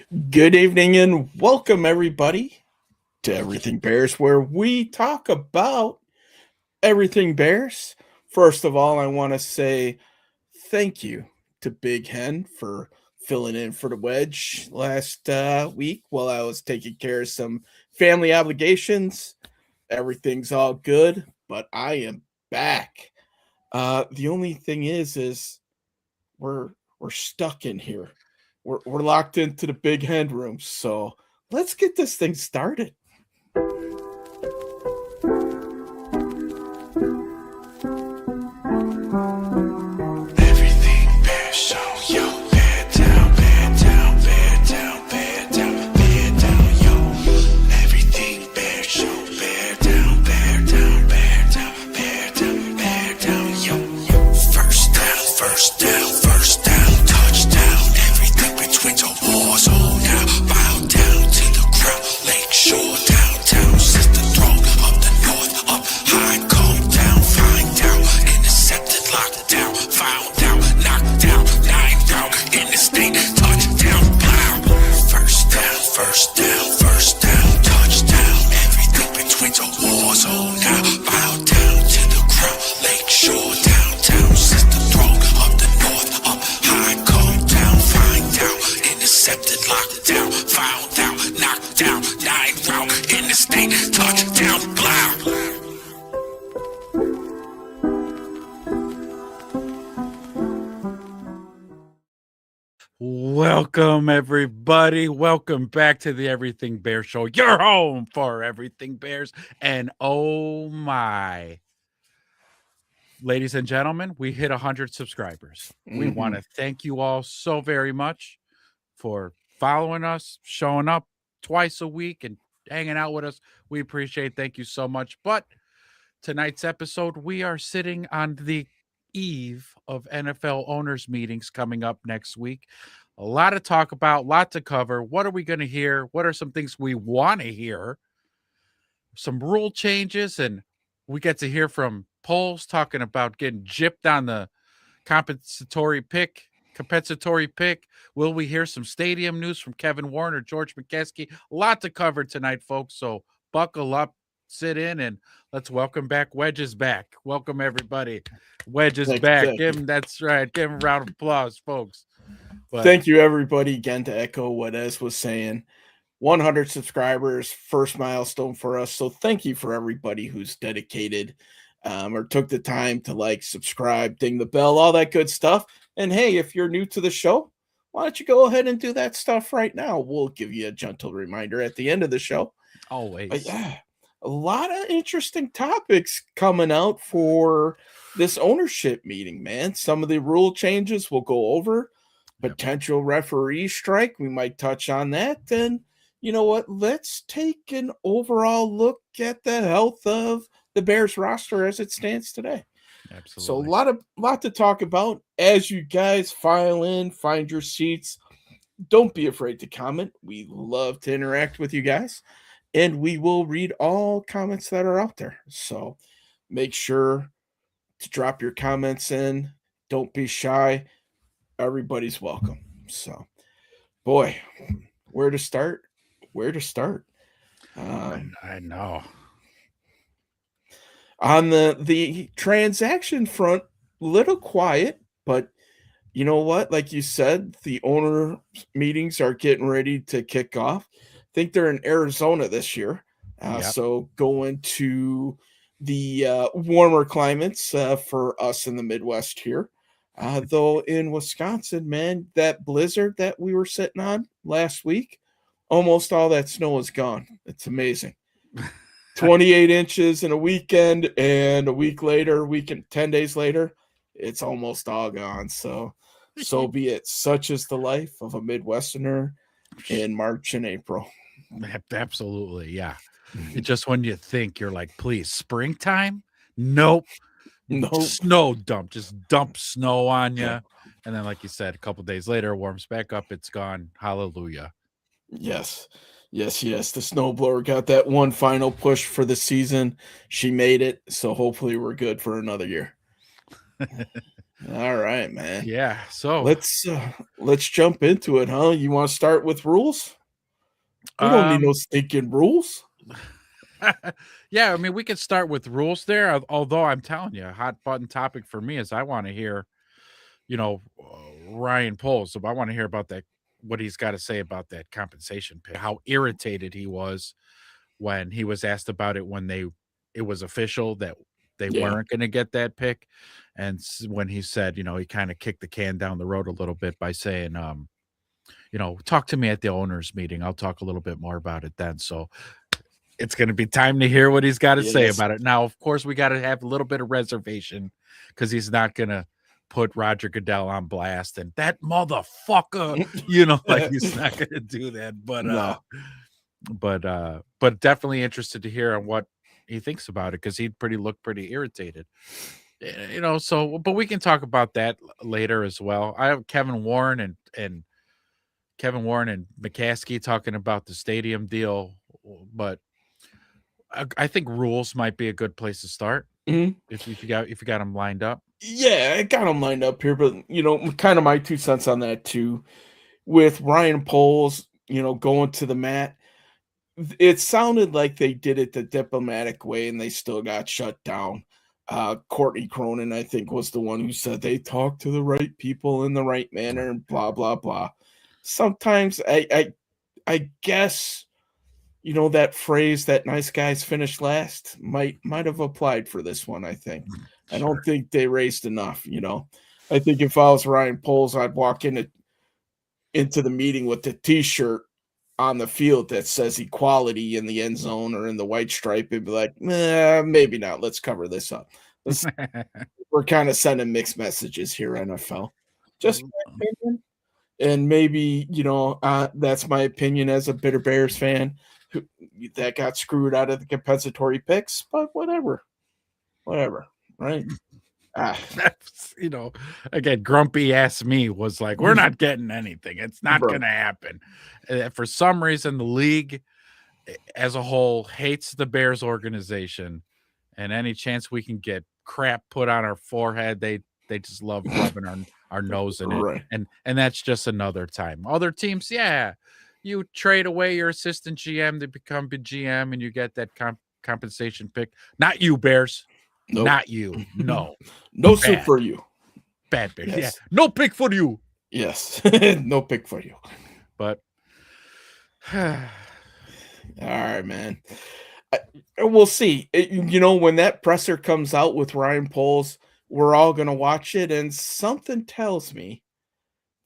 Good evening and welcome everybody to Everything Bears, where we talk about everything Bears. First of all, I want to say thank you to Big Hen for filling in for the wedge last week while I was taking care of some family obligations. Everything's all good, but I am back. The only thing is we're stuck in here. We're locked into the big hand room. So let's get this thing started. Everything bear show, yo, bear down, bear down, bear down, bear down, bear down, yo. Everything bear show, bear down, bear down, bear down, bear down, bear down, yo. First down, first down, first down, touchdown. Everything between the walls, oh now, bow down to the ground. Lakeshore, downtown, sister throne of the north, up high, calm down, find out, intercepted, locked down, found out, knocked down, 9 down, in the state, touchdown, plow. First down, touchdown. Everything between the walls, oh now, bow down to the ground. Lakeshore, downtown, sister throne of the north, up high, calm down, find out, intercepted, locked down, found out, knocked down, 9 round, in the state, touchdown, plow. Welcome, everybody. Welcome back to the Everything Bears Show, your home for Everything Bears. And oh my, ladies and gentlemen, we hit 100 subscribers. We want to thank you all so very much for following us, showing up twice a week, and hanging out with us. We appreciate. Thank you so much. But tonight's episode, we are sitting on the eve of NFL owners meetings coming up next week. A lot to talk about, a lot to cover. What are we going to hear? What are some things we want to hear? Some rule changes, and we get to hear from Poles talking about getting gypped on the compensatory pick. Will we hear some stadium news from Kevin Warren or George McKeskey? A lot to cover tonight, folks. So buckle up, sit in, and let's welcome back Wedge is back. Welcome everybody. Wedge is back. That's right. Give him a round of applause, folks. But thank you everybody again, to echo what Ez was saying. 100 subscribers, first milestone for us. So thank you for everybody who's dedicated or took the time to like, subscribe, ding the bell, all that good stuff. And hey, if you're new to the show, why don't you go ahead and do that stuff right now? We'll give you a gentle reminder at the end of the show. Always. But yeah, a lot of interesting topics coming out for this ownership meeting, man. Some of the rule changes we'll go over. Potential referee strike, we might touch on that. And you know what? Let's take an overall look at the health of the Bears roster as it stands today. Absolutely. So a lot to talk about. As you guys file in, find your seats. Don't be afraid to comment. We love to interact with you guys, and we will read all comments that are out there. So make sure to drop your comments in. Don't be shy. Everybody's welcome. So, boy, where to start? I know. On the transaction front, little quiet, but you know what? Like you said, the owner meetings are getting ready to kick off. I think they're in Arizona this year. So going to the warmer climates for us in the Midwest here. Though in Wisconsin, man, that blizzard that we were sitting on last week, almost all that snow is gone. It's amazing. 28 inches in a weekend, and a week later, 10 days later, it's almost all gone. So be it. Such is the life of a Midwesterner in March and April. Absolutely, yeah. Just when you think, you're like, please, springtime? Nope. Snow dump. Just dump snow on you. Yeah. And then, like you said, a couple days later, warms back up. It's gone. Hallelujah. Yes. The snowblower got that one final push for the season. She made it. So hopefully we're good for another year. All right, man. Yeah. So, Let's jump into it, huh? You want to start with rules? We don't need no um, stinking rules. yeah, I mean, we could start with rules there. Although I'm telling you, a hot button topic for me is I want to hear, Ryan Poles. So I want to hear about that, what he's got to say about that compensation pick, how irritated he was when he was asked about it when it was official that they Yeah. weren't going to get that pick, and when he said, he kind of kicked the can down the road a little bit by saying, talk to me at the owners meeting. I'll talk a little bit more about it then. So it's going to be time to hear what he's got to say Yes. about it. Now, of course, we got to have a little bit of reservation because he's not going to put Roger Goodell on blast and that motherfucker, like he's not going to do that. No. But definitely interested to hear on what he thinks about it because he looked pretty irritated. So but we can talk about that later as well. I have Kevin Warren and McCaskey talking about the stadium deal, but I think rules might be a good place to start Mhm. if you got them lined up. Yeah, I got them lined up here, but kind of my 2 cents on that too. With Ryan Poles, going to the mat, it sounded like they did it the diplomatic way and they still got shut down. Courtney Cronin, I think, was the one who said they talked to the right people in the right manner and blah blah blah. Sometimes I guess that phrase that nice guys finish last might have applied for this one. I think. I don't Sure. think they raised enough. I think if I was Ryan Poles, I'd walk into the meeting with the t-shirt on the field that says equality in the end zone or in the white stripe and be like, maybe not. Let's cover this up. We're kind of sending mixed messages here, NFL. Just my opinion. And maybe, that's my opinion as a bitter Bears fan who, that got screwed out of the compensatory picks, but whatever. Whatever. Right. Ah, That's, again, grumpy ass me was like, we're not getting anything. It's not bro. going to happen. For some reason, the league as a whole hates the Bears organization, and any chance we can get crap put on our forehead, they just love rubbing our nose in it. Right. And that's just another time. Other teams, yeah, you trade away your assistant GM to become the GM, and you get that compensation pick. Not you, Bears. Nope. Not you. No. No soup Bad. for you. Bad Bears. Yes. Yeah. No pick for you. Yes. No pick for you. But All right, man. We'll see. When that presser comes out with Ryan Poles, we're all going to watch it, and something tells me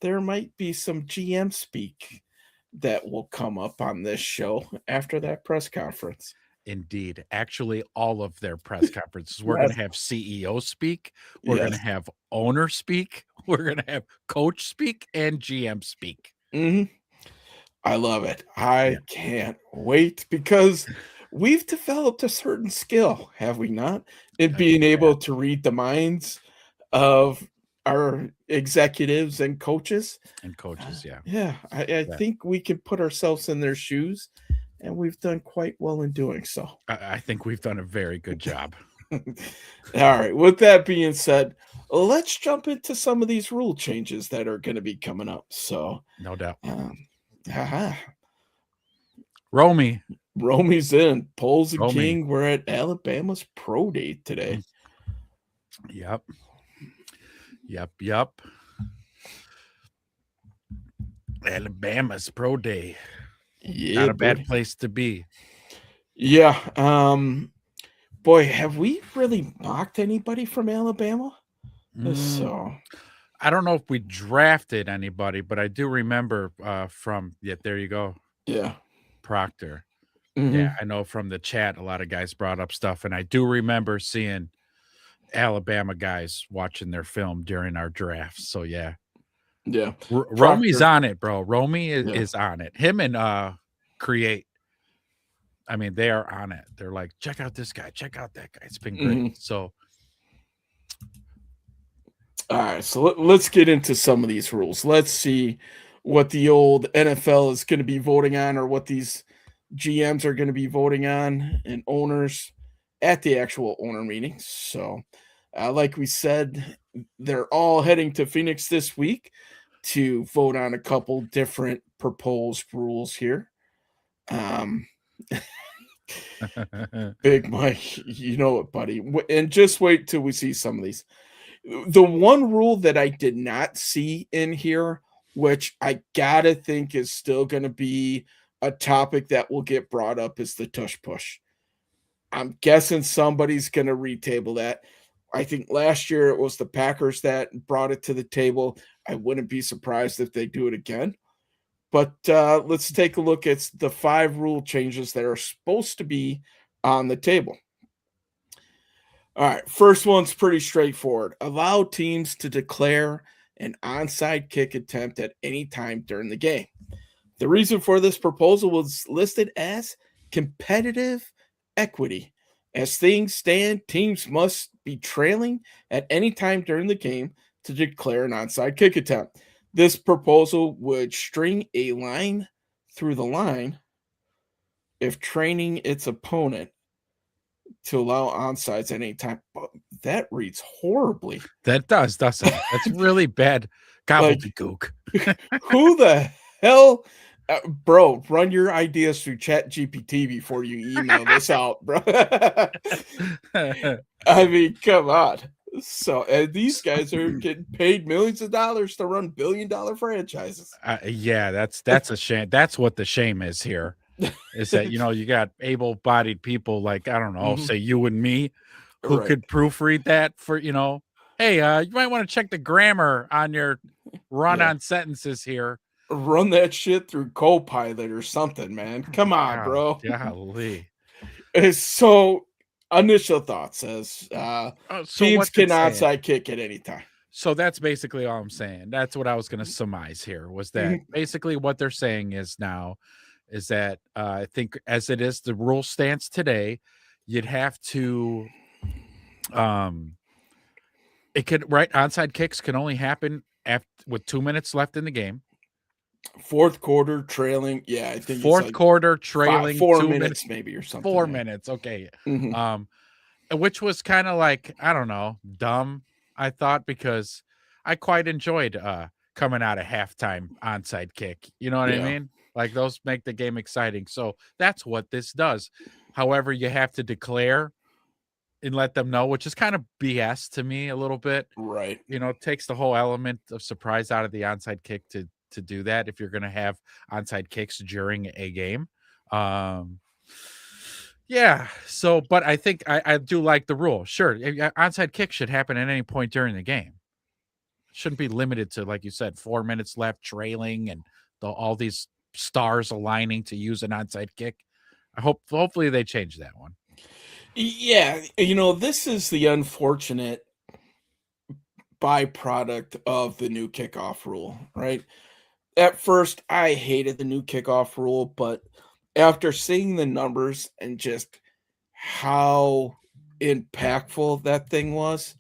there might be some GM speak that will come up on this show after that press conference. indeed, actually, all of their press conferences, we're going to Yes. have CEO speak, we're going to Yes. have owner speak, we're going to have coach speak, and GM speak. Mhm. I love it. I can't wait because we've developed a certain skill, have we not? In being able to read the minds of our executives and coaches. And coaches, yeah. Yeah, I Yeah. think we can put ourselves in their shoes, and we've done quite well in doing so. I think we've done a very good job. All right. With that being said, let's jump into some of these rule changes that are going to be coming up. So, No doubt. haha, Romy. Romy's in. Poles and Romy. King. We're at Alabama's pro day today. Yep. Yep. Alabama's pro day. Yeah, Not a bad buddy. place to be. Yeah. Boy, have we really mocked anybody from Alabama? So I don't know if we drafted anybody, but I do remember there you go, yeah. Proctor. Mhm. Yeah, I know from the chat, a lot of guys brought up stuff, and I do remember seeing Alabama guys watching their film during our drafts. So yeah, Yeah. Romy's Proctor. on it, bro. Romy Yeah. is on it. Him and Create. I mean, they are on it. They're like, check out this guy, check out that guy. It's been great. Mhm. So All right, so let's get into some of these rules. Let's see what the old NFL is going to be voting on, or what these GMs are going to be voting on, and owners at the actual owner meetings. So, like we said, they're all heading to Phoenix this week to vote on a couple different proposed rules here. Um, Big Mike, you know it, buddy. And just wait till we see some of these. The one rule that I did not see in here, which I gotta think is still going to be a topic that will get brought up, is the tush push. I'm guessing somebody's going to retable that. I think last year it was the Packers that brought it to the table. I wouldn't be surprised if they do it again. But let's take a look at the 5 rule changes that are supposed to be on the table. All right, first one's pretty straightforward. Allow teams to declare an onside kick attempt at any time during the game. The reason for this proposal was listed as competitive equity. As things stand, teams must be trailing at any time during the game to declare an onside kick attempt. This proposal would string a line through the line if training its opponent to allow onsides at any time. But that reads horribly. That does, doesn't it? That's really bad gobbledygook. Who the hell? Bro, run your ideas through Chat GPT before you email this out, bro. I mean, come on. So, and these guys are getting paid millions of dollars to run billion-dollar franchises. Yeah, that's a shame. That's what the shame is here. Is that, you know, you got able-bodied people like, I don't know, say you and me, who Right. could proofread that for, you know, hey, you might want to check the grammar on your run-on sentences here. Run that shit through Copilot or something, man. Come on, bro. Golly. So, initial thoughts as teams can onside kick at any time. So that's basically all I'm saying. That's what I was going to surmise here, was that basically what they're saying is now is that I think as it is, the rule stands today, you'd have to it could, right, onside kicks can only happen with 2 minutes left in the game. Fourth quarter trailing, yeah, I think fourth quarter trailing, 4 minutes maybe or something. 4 minutes, okay. Which was kind of like, I don't know, dumb, I thought, because I quite enjoyed coming out of halftime onside kick. You know what I mean? Like, those make the game exciting. So that's what this does. However, you have to declare and let them know, which is kind of BS to me a little bit. Right. You know, it takes the whole element of surprise out of the onside kick to do that if you're going to have onside kicks during a game. Yeah. So, but I think I do like the rule. Sure. Onside kick should happen at any point during the game. Shouldn't be limited to, like you said, 4 minutes left, trailing, and all these stars aligning to use an onside kick. Hopefully they change that one. Yeah. You know, this is the unfortunate byproduct of the new kickoff rule, right? At first, I hated the new kickoff rule, but after seeing the numbers and just how impactful that thing was,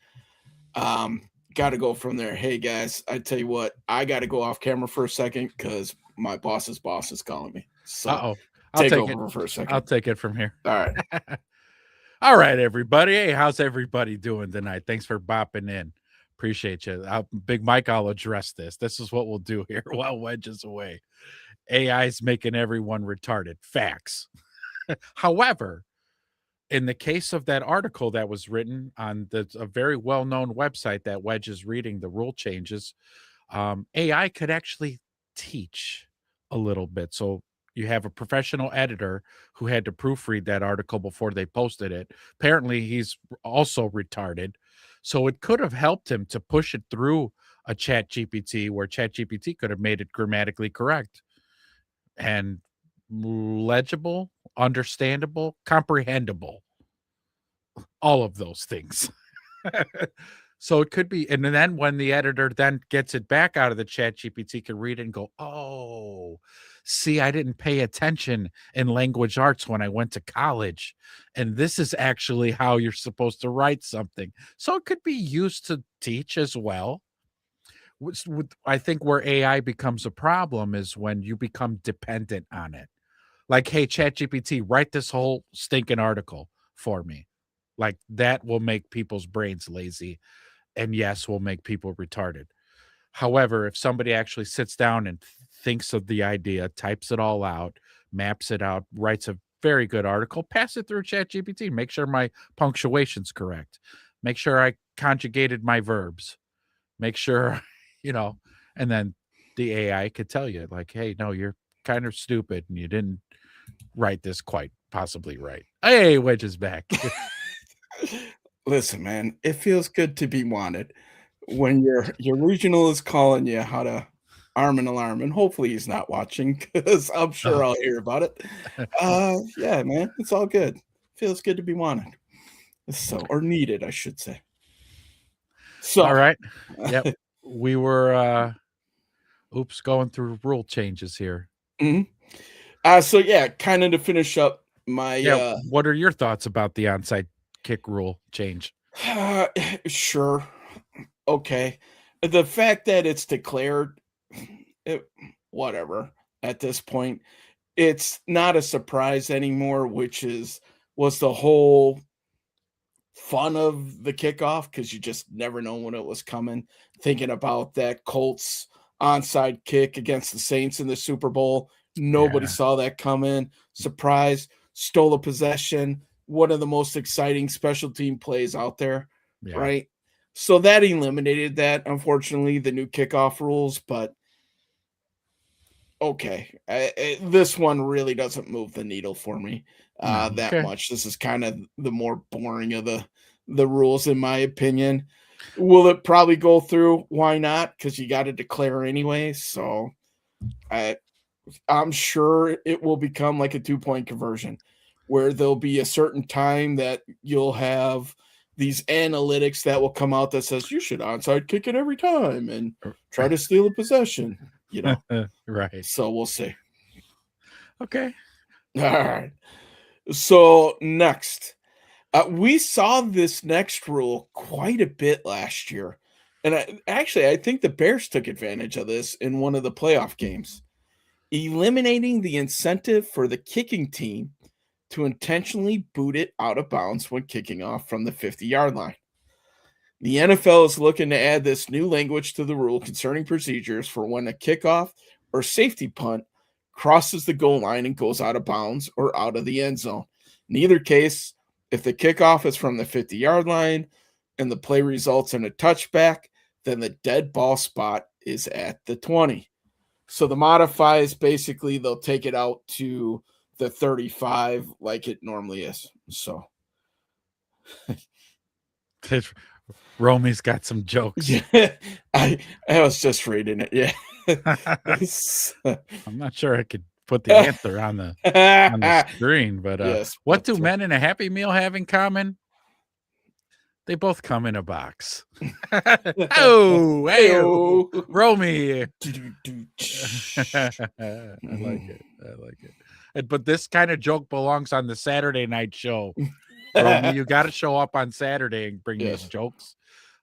got to go from there. Hey, guys, I tell you what, I got to go off camera for a second because my boss's boss is calling me. So I'll take over it for a second. I'll take it from here. All right. All right, everybody. Hey, how's everybody doing tonight? Thanks for bopping in. Appreciate you. Big Mike, I'll address this. This is what we'll do here while Wedge is away. AI's making everyone retarded. Facts. However, in the case of that article that was written on a very well-known website that Wedge is reading, the rule changes, AI could actually teach a little bit. So you have a professional editor who had to proofread that article before they posted it. Apparently, he's also retarded. So it could have helped him to push it through a Chat GPT, where Chat GPT could have made it grammatically correct and legible, understandable, comprehensible. All of those things. So it could be, and then when the editor then gets it back out of the Chat GPT, can read it and go, oh, see, I didn't pay attention in language arts when I went to college. And this is actually how you're supposed to write something. So it could be used to teach as well. I think where AI becomes a problem is when you become dependent on it. Like, hey, Chat GPT, write this whole stinking article for me. Like, that will make people's brains lazy. and yes, will make people retarded. However, if somebody actually sits down and thinks of the idea, types it all out, maps it out, writes a very good article, pass it through ChatGPT, make sure my punctuation's correct, make sure I conjugated my verbs, make sure, and then the AI could tell you, like, hey, no, you're kind of stupid and you didn't write this quite possibly right. Hey, Wedge is back. Listen, man, it feels good to be wanted when your regional is calling you how to arm an alarm, and hopefully he's not watching because I'm sure Oh, I'll hear about it. Yeah, man, it's all good. Feels good to be wanted. So, or needed, I should say. all So, right. Yep. We were going through rule changes here. mhm. So yeah, kind of to finish up my Yeah. What are your thoughts about the onside kick rule change? sure. Okay. The fact that it's declared, it, whatever, at this point, it's not a surprise anymore, which was the whole fun of the kickoff because you just never know when it was coming. Thinking about that Colts onside kick against the Saints in the Super Bowl, nobody Yeah. saw that coming. Surprise, stole a possession, one of the most exciting special team plays out there, Yeah. right? So that eliminated that, unfortunately, the new kickoff rules, but okay. This one really doesn't move the needle for me No. that Okay. much. This is kind of the more boring of the rules, in my opinion. Will it probably go through? Why not? Because you got to declare anyway. So I, I'm sure it will become like a 2 point conversion where there'll be a certain time that you'll have these analytics that will come out that says you should onside kick it every time and try to steal a possession. Right. So we'll see. Okay. All right. So next, we saw this next rule quite a bit last year. And I think the Bears took advantage of this in one of the playoff games, eliminating the incentive for the kicking team to intentionally boot it out of bounds when kicking off from the 50-yard line. The NFL is looking to add this new language to the rule concerning procedures for when a kickoff or safety punt crosses the goal line and goes out of bounds or out of the end zone. In either case, if the kickoff is from the 50-yard line and the play results in a touchback, then the dead ball spot is at the 20. So the modifies basically they'll take it out to the 35 like it normally is. So Romy's got some jokes. yeah, I was just reading it. Yeah. I'm not sure I could put the answer on the screen, but Yes, what but, do men in a Happy Meal have in common? They both come in a box. Oh, hey, Heyo. Romy. Do-do-do. I like it. But this kind of joke belongs on the Saturday night show. Romy, you got to show up on Saturday and bring Yes. these jokes.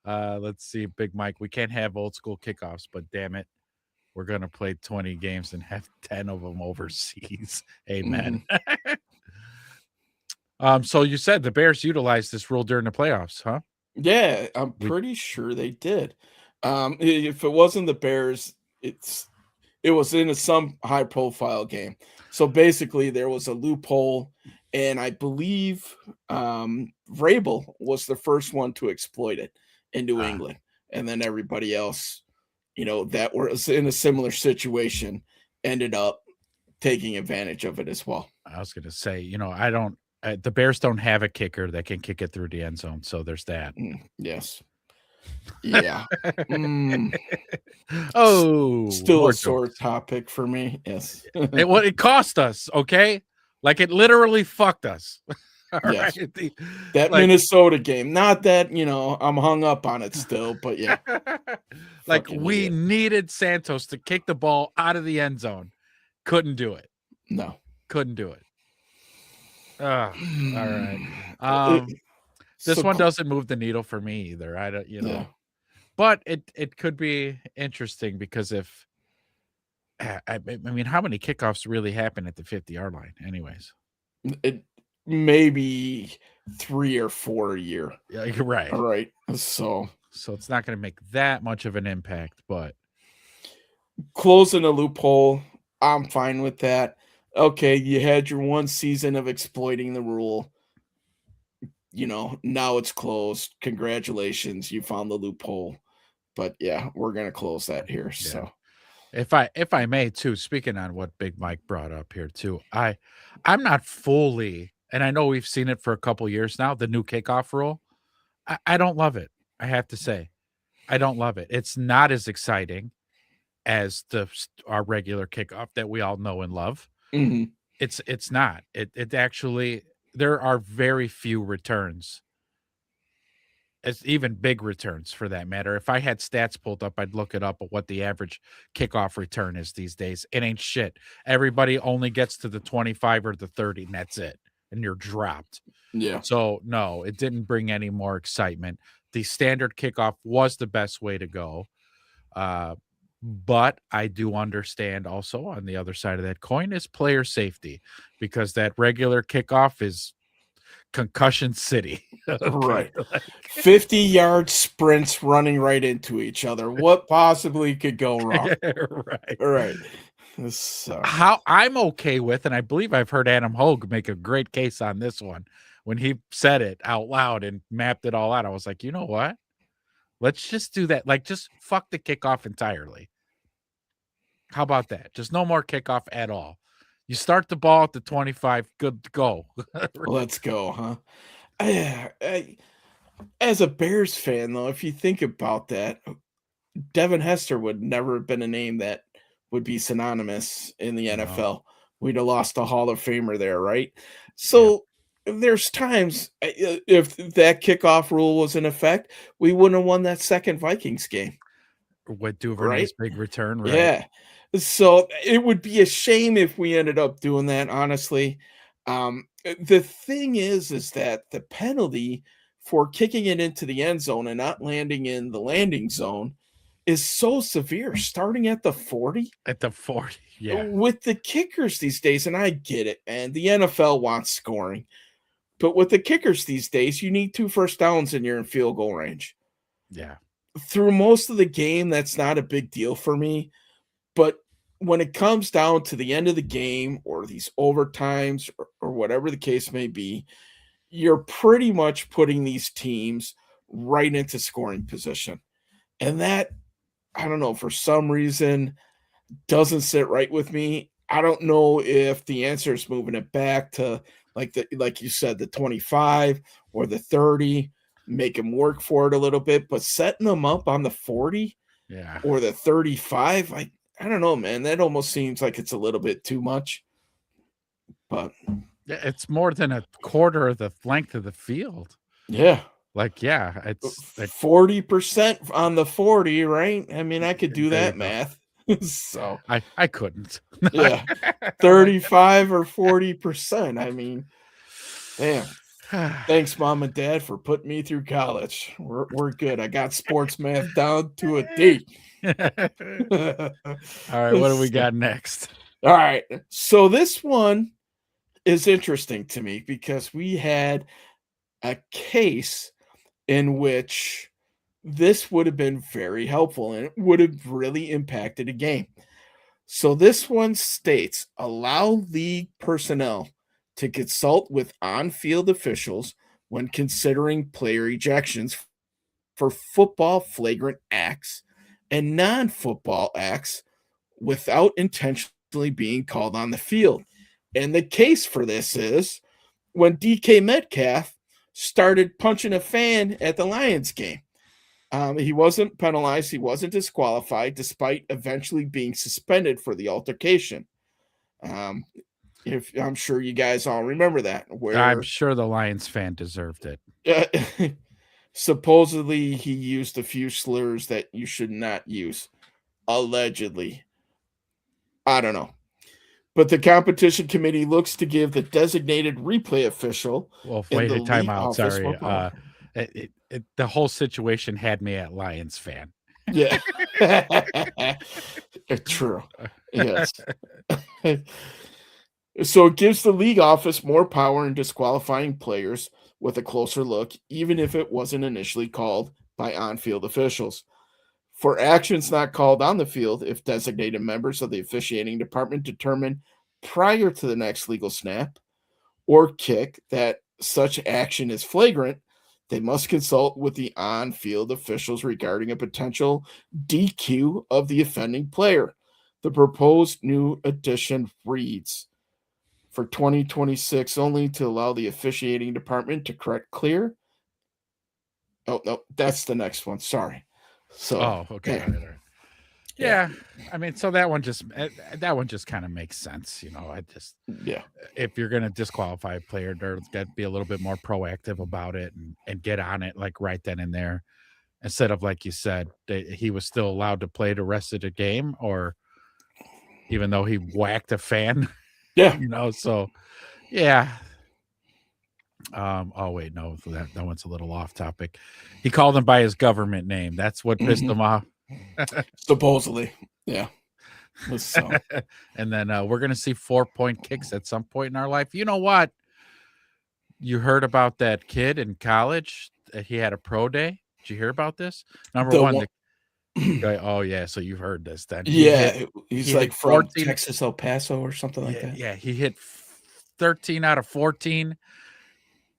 Let's see, Big Mike. We can't have old school kickoffs, but damn it, we're gonna play 20 games and have 10 of them overseas. Amen. So you said the Bears utilized this rule during the playoffs, huh? Yeah, I'm pretty sure they did. If it wasn't the Bears, it was in some high profile game. So basically, there was a loophole, and I believe Vrabel was the first one to exploit it in New England, and then everybody else, that was in a similar situation, ended up taking advantage of it as well. I was gonna say, the Bears don't have a kicker that can kick it through the end zone, so there's that. Yes. Yeah. Oh, Still more a sore jokes. topic for me. Yes. It cost us, okay? Like it literally fucked us. All Yes. right. That Minnesota game. Not that, I'm hung up on it still, but yeah. Like Fucking we idiot. needed Santos to kick the ball out of the end zone. Couldn't do it. No. Couldn't do it. All right. This one doesn't move the needle for me either. I don't, Yeah. but it could be interesting because if I mean, how many kickoffs really happen at the 50-yard line, anyways? It maybe 3 or 4 a year. Yeah, you're right. All right. So So it's not going to make that much of an impact, but Closing a loophole, I'm fine with that. Okay, you had your one season of exploiting the rule. Now it's closed. Congratulations, you found the loophole. But yeah, we're gonna close that here. yeah. So If I may too, speaking on what Big Mike brought up here too, I'm not fully, and I know we've seen it for a couple years now, the new kickoff rule. I don't love it. I have to say, I don't love it. It's not as exciting as our regular kickoff that we all know and love. mhm. It's not. It actually, there are very few returns. It's even big returns for that matter. If I had stats pulled up, I'd look it up at what the average kickoff return is these days. It ain't shit. Everybody only gets to the 25 or the 30, and that's it. And you're dropped. Yeah. So no, it didn't bring any more excitement. The standard kickoff was the best way to go. But I do understand also on the other side of that coin is player safety, because that regular kickoff is concussion city. Okay. Right. 50-yard sprints running right into each other. What possibly could go wrong? Right. All right. So How I'm okay with, and I believe I've heard Adam Hogue make a great case on this one when he said it out loud and mapped it all out. I was like, you know what? Let's just do that. Like, just fuck the kickoff entirely. How about that? Just no more kickoff at all. You start the ball at the 25, good to go. let's go, huh? As a Bears fan, though, if you think about that, Devin Hester would never have been a name that would be synonymous in the No. NFL. We'd have lost a Hall of Famer there, right? Yep. So there's times if that kickoff rule was in effect, we wouldn't have won that second Vikings game, With right? Duvernay's big return, right? Yeah. So it would be a shame if we ended up doing that, honestly. The thing is that the penalty for kicking it into the end zone and not landing in the landing zone is so severe, starting at the 40 At the 40. Yeah. with the kickers these days. And I get it, man. The NFL wants scoring, but with the kickers these days, you need 2 first downs and you're in field goal range. Yeah. Through most of the game, that's not a big deal for me. But when it comes down to the end of the game or these overtimes or whatever the case may be, you're pretty much putting these teams right into scoring position. And that, I don't know, for some reason doesn't sit right with me. I don't know if the answer is moving it back to like you said, the 25 or the 30, make them work for it a little bit, but setting them up on the 40 Yeah. or the 35, I don't know, man. That almost seems like it's a little bit too much. But It's more than a quarter of the length of the field. yeah. Like, yeah, it's 40% on the 40, right? I mean, I could do There that you go. math. So I couldn't. yeah, 35 or 40%. I mean, damn. Thanks, mom and dad, for putting me through college. We're good. I got sports math down to a D. All right, what do we got next? All right. So this one is interesting to me because we had a case in which this would have been very helpful and it would have really impacted a game. So this one states allow league personnel to consult with on-field officials when considering player ejections for football flagrant acts and non-football acts without intentionally being called on the field. And the case for this is when DK Metcalf started punching a fan at the Lions game. He wasn't penalized. He wasn't disqualified, despite eventually being suspended for the altercation. If I'm sure you guys all remember that. Where I'm sure the Lions fan deserved it. Supposedly he used a few slurs that you should not use. Allegedly. I don't know. But the competition committee looks to give the designated replay official. Well, in wait, the time league out. office Sorry. more power. The whole situation had me at Lions fan. Yeah. True. Yes. So it gives the league office more power in disqualifying players with a closer look, even if it wasn't initially called by on-field officials. For actions not called on the field, if designated members of the officiating department determine prior to the next legal snap or kick that such action is flagrant, they must consult with the on-field officials regarding a potential DQ of the offending player. The proposed new addition reads, for 2026 only, to allow the officiating department to correct clear. Oh, no, that's the next one. Sorry. So, Oh, okay. yeah. All right. Yeah, I mean, so that one just kind of makes sense, you know. Yeah. If you're going to disqualify a player, there's got to be a little bit more proactive about it and get on it like right then and there, instead of like you said, he was still allowed to play the rest of the game, or even though he whacked a fan, Yeah. you know. So yeah. Oh wait, no, that one's a little off topic. He called him by his government name. That's what pissed him off. Supposedly. Yeah. So, And then we're gonna see 4-point kicks at some point in our life. You know what? You heard about that kid in college that he had a pro day? Did you hear about this? Number the one, one, oh yeah, so you've heard this then. yeah, he he's hit like from 14. Texas, El Paso or something like that. Yeah, he hit 13 out of 14,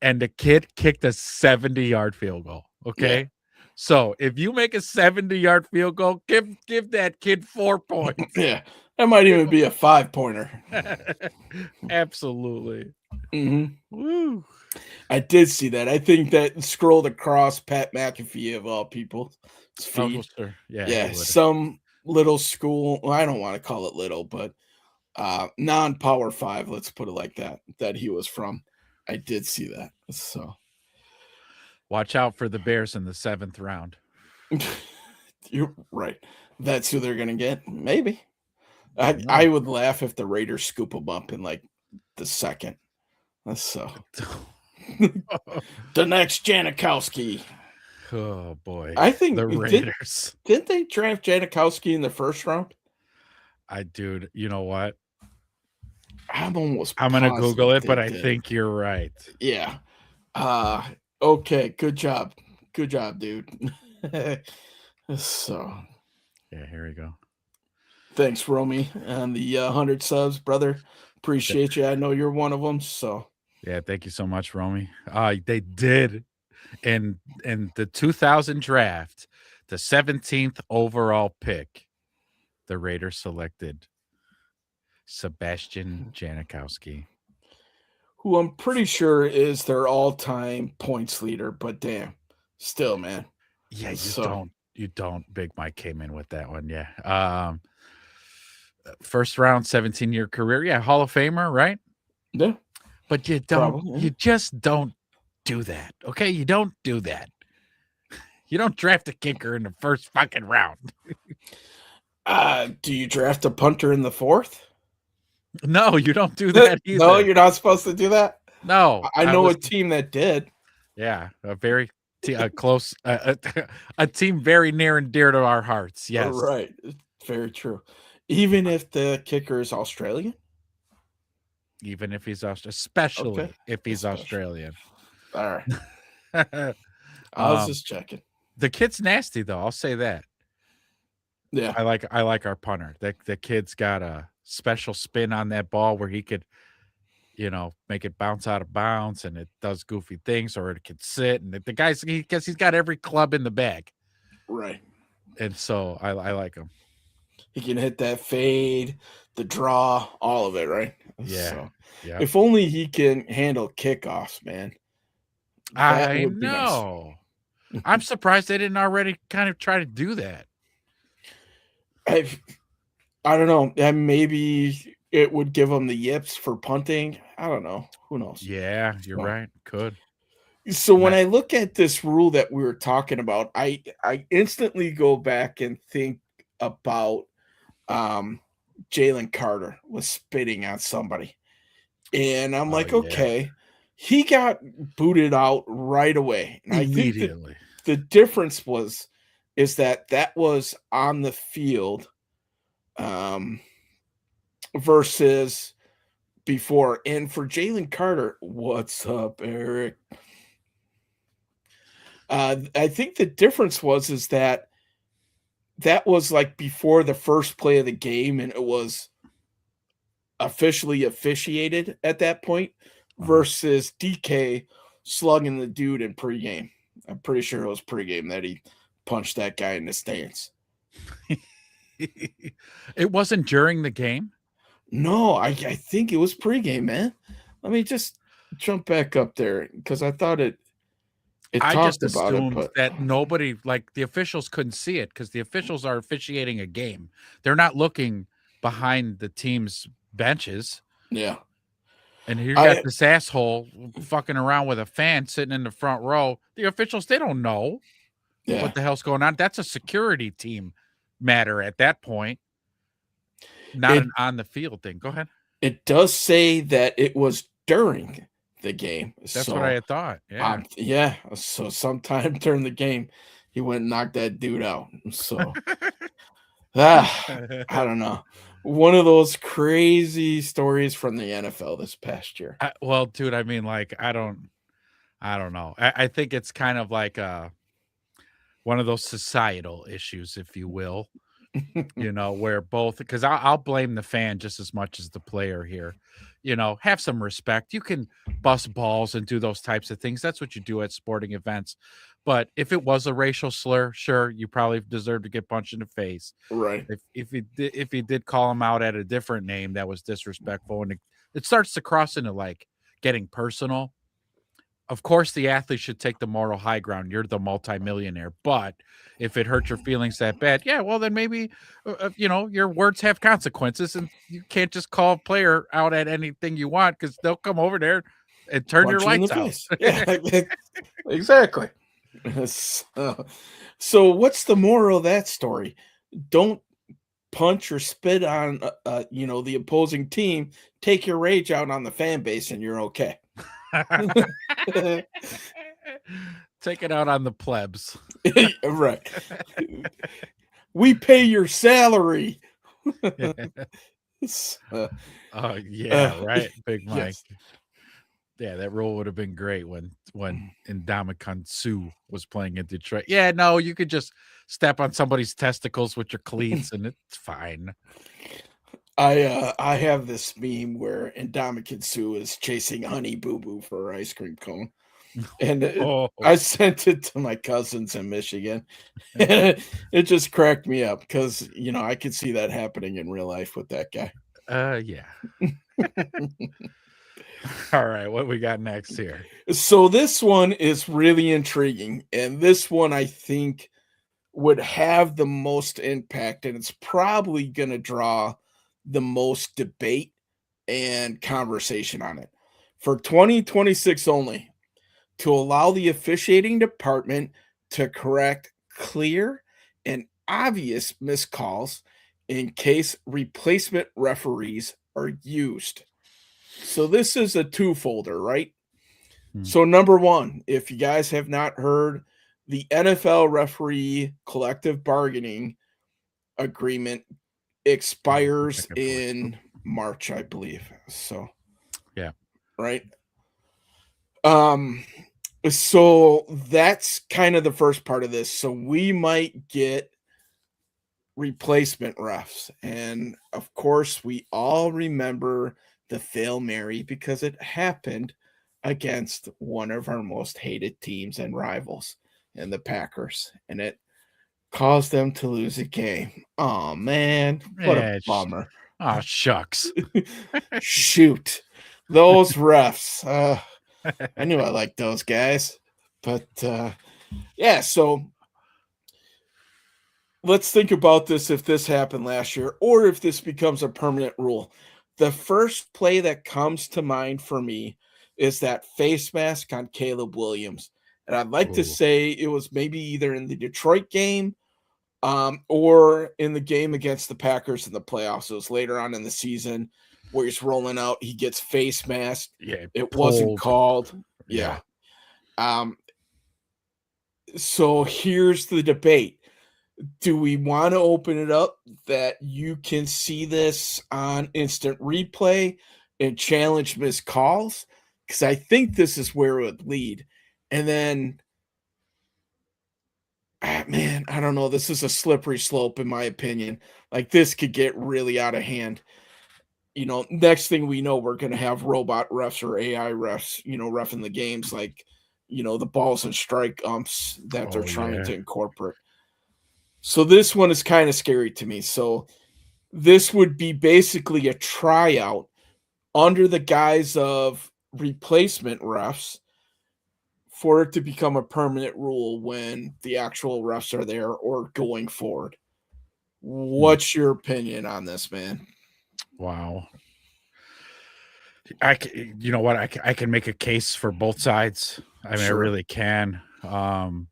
and the kid kicked a 70-yard field goal. Okay. Yeah. So if you make a 70-yard field goal, give that kid 4 points. Yeah. That might even be a 5-pointer. Absolutely. Woo. I did see that. I think that scrolled across Pat McAfee of all people feed. Oh, sure. Yeah, some little school. Well, I don't want to call it little, but non-power 5, let's put it like that he was from. I did see that. So watch out for the Bears in the 7th round. You're right. That's who they're gonna get. Maybe. I would laugh if the Raiders scoop them up in like the 2nd. So the next Janikowski. Oh boy. I think the Raiders. Didn't they draft Janikowski in the 1st round? Dude, you know what? I'm gonna Google it, but I think you're right. Yeah. Okay, good job. Good job, dude. So yeah, here we go. Thanks, Romy, and the 100 subs, brother. Appreciate you. I know you're one of them. So yeah, thank you so much, Romy. They did in the 2000 draft, the 17th overall pick, the Raiders selected Sebastian Janikowski, who I'm pretty sure is their all-time points leader, but damn, still, man. Yeah, you don't. Big Mike came in with that one. Yeah. 1st round, 17-year career. Yeah, Hall of Famer, right? Yeah. But you just don't do that. Okay, you don't do that. You don't draft a kicker in the 1st fucking round. Do you draft a punter in the 4th? No, you don't do that either. No, you're not supposed to do that? No. I know a team that did. Yeah, a very close, a team very near and dear to our hearts. Yes. Right. Very true. Even if the kicker is Australian? Even if he's especially if he's Australian. All right. I was just checking. The kid's nasty, though. I'll say that. Yeah. I like our punter. The kid's got a special spin on that ball where he could, make it bounce out of bounds, and it does goofy things, or it could sit. And the guy's he's got every club in the bag. Right. And so I like him. He can hit that fade, the draw, all of it, right? Yeah. So, yeah. If only he can handle kickoffs, man. I know. Nice. I'm surprised they didn't already kind of try to do that. I don't know. Maybe it would give him the yips for punting. I don't know. Who knows? Yeah, you're right. Could. So when I look at this rule that we were talking about, I instantly go back and think about Jalen Carter was spitting on somebody. And I'm like, okay, he got booted out right away. And immediately. I think the difference is that was on the field versus before. And for Jalen Carter, what's up, Eric? I think the difference is that was like before the first play of the game, and it was officially officiated at that point Uh-huh. versus DK slugging the dude in pregame. I'm pretty sure it was pregame that he punched that guy in the stance. It wasn't during the game? No, I think it was pregame, man. Let me just jump back up there because I thought it I just talked about it, assumed but that nobody, like, the officials couldn't see it because the officials are officiating a game. They're not looking behind the team's benches. yeah. And here you got I this asshole fucking around with a fan sitting in the front row. The officials, they don't know yeah. what the hell's going on. That's a security team matter at that point, not It an on the field thing. Go ahead. it does say that it was during the game. That's what I So had thought. Yeah. so sometime during the game he went and knocked that dude out. So I don't know. One of those crazy stories from the NFL this past year. Well, dude, I mean, like, I don't know. I think it's kind of like one of those societal issues, if you will, where both, because I'll blame the fan just as much as the player here. Have some respect. You can bust balls and do those types of things. That's what you do at sporting events. But if it was a racial slur, sure, you probably deserve to get punched in the face. Right. If he did call him out at a different name that was disrespectful, and it starts to cross into like getting personal. Of course, the athlete should take the moral high ground. You're the multimillionaire, but if it hurts your feelings that bad, yeah, well, then maybe your words have consequences, and you can't just call a player out at anything you want because they'll come over there and turn your Punch you in the lights out. face. Yeah, exactly. So what's the moral of that story? Don't punch or spit on the opposing team. Take your rage out on the fan base, and you're okay. Take it out on the plebs. Right. We pay your salary. Oh yeah, right, Big Mike. Yes. Yeah, that role would have been great when Ndamukong Suh was playing in Detroit. Yeah, no, you could just step on somebody's testicles with your cleats and it's fine. I have this meme where Ndamukong Suh is chasing Honey Boo Boo for her ice cream cone. And I sent it to my cousins in Michigan. It just cracked me up because I could see that happening in real life with that guy. Yeah. All right, what we got next here? So this one is really intriguing, and this one I think would have the most impact, and it's probably going to draw the most debate and conversation on it. For 2026 only, to allow the officiating department to correct clear and obvious missed calls in case replacement referees are used. So this is a two-folder, right? So number one, if you guys have not heard, the NFL referee collective bargaining agreement expires in March, I believe. So yeah. Right. So that's kind of the first part of this. So we might get replacement refs. And of course, we all remember the Hail Mary because it happened against one of our most hated teams and rivals in the Packers. And it caused them to lose a game. Oh, man. What a bummer. Oh, shucks. Shoot. Those refs. I knew I liked those guys. But, yeah, so let's think about this if this happened last year or if this becomes a permanent rule. The first play that comes to mind for me is that face mask on Caleb Williams. And I'd like to say it was maybe either in the Detroit game or in the game against the Packers in the playoffs. It was later on in the season where he's rolling out. He gets face masked. Yeah, it wasn't called. Yeah. So here's the debate. Do we want to open it up that you can see this on instant replay and challenge missed calls? Because I think this is where it would lead. And then Man, I don't know. This is a slippery slope, in my opinion. Like, this could get really out of hand. Next thing we know, we're going to have robot refs or AI refs, refing the games like, the balls and strike umps that they're Oh trying yeah. to incorporate. So this one is kind of scary to me. So this would be basically a tryout under the guise of replacement refs for it to become a permanent rule when the actual refs are there or going forward. Hmm. What's your opinion on this, man? Wow. You know what? I can make a case for both sides. I mean, I Sure. really can. The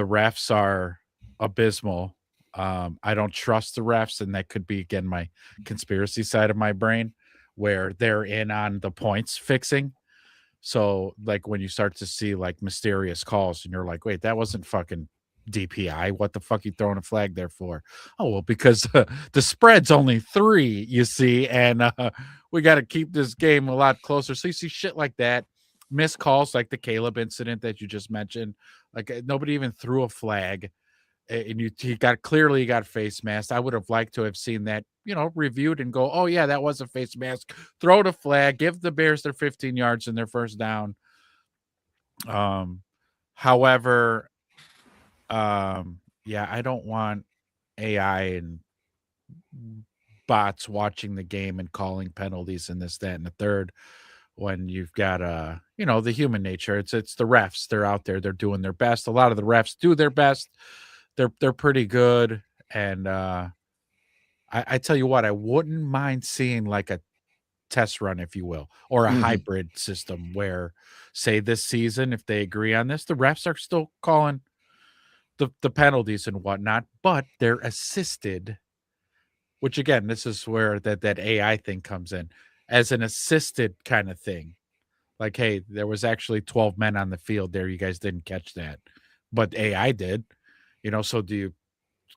refs are abysmal. I don't trust the refs, and that could be again my conspiracy side of my brain, where they're in on the points fixing. So, like when you start to see like mysterious calls, and you're like, "Wait, that wasn't fucking DPI. What the fuck you throwing a flag there for?" Oh well, because the spread's only 3, you see, and we got to keep this game a lot closer. So you see shit like that, missed calls like the Caleb incident that you just mentioned. Like nobody even threw a flag, and he got face masked. I would have liked to have seen that, reviewed and go, oh yeah, that was a face mask. Throw the flag, give the Bears their 15 yards and their first down. Um, however, yeah, I don't want AI and bots watching the game and calling penalties and this, that, and the third. When you've got the human nature, it's the refs. They're out there, they're doing their best. A lot of the refs do their best. They're pretty good, and I tell you what, I wouldn't mind seeing like a test run, if you will, or a Mhm. hybrid system where, say, this season, if they agree on this, the refs are still calling the penalties and whatnot, but they're assisted. Which again, this is where that AI thing comes in as an assisted kind of thing. Like, hey, there was actually 12 men on the field there. You guys didn't catch that, but AI did. So do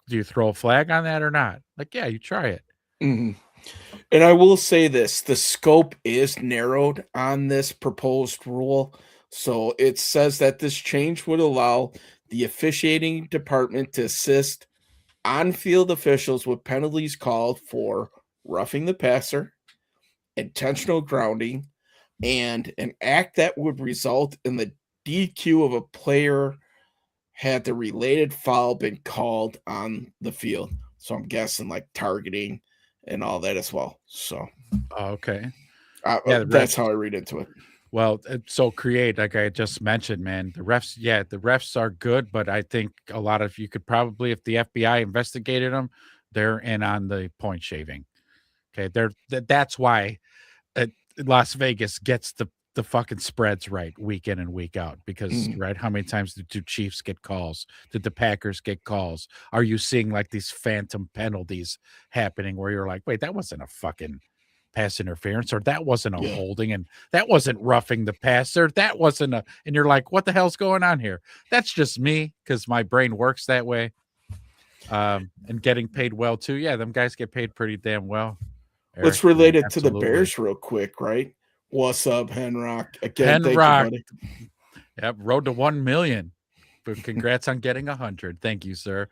you throw a flag on that or not? Like, yeah, you try it. Mhm. And I will say this, the scope is narrowed on this proposed rule. So it says that this change would allow the officiating department to assist on-field officials with penalties called for roughing the passer, intentional grounding, and an act that would result in the DQ of a player had the related foul been called on the field. So I'm guessing like targeting and all that as well. So Oh, okay. Yeah, the that's how refs. I read into it. Well, so create, like I just mentioned, man, the refs are good, but I think a lot of you could probably, if the FBI investigated them, they're in on the point shaving. Okay, that's why uh, Las Vegas gets the fucking spreads right week in and week out because Mhm. right, how many times do Chiefs get calls? Did the Packers get calls? Are you seeing like these phantom penalties happening where you're like, wait, that wasn't a fucking pass interference, or that wasn't a Yeah. holding, and that wasn't roughing the passer, that wasn't a, and you're like, what the hell's going on here? That's just me because my brain works that way. And getting paid well too. Yeah, them guys get paid pretty damn well, Eric. Let's I mean, relate it to the absolutely. Bears real quick, right? What's up, Henrock? Again, Hen thank you, Rock. buddy. Yep, road to 1 million. But congrats on getting 100. Thank you, sir.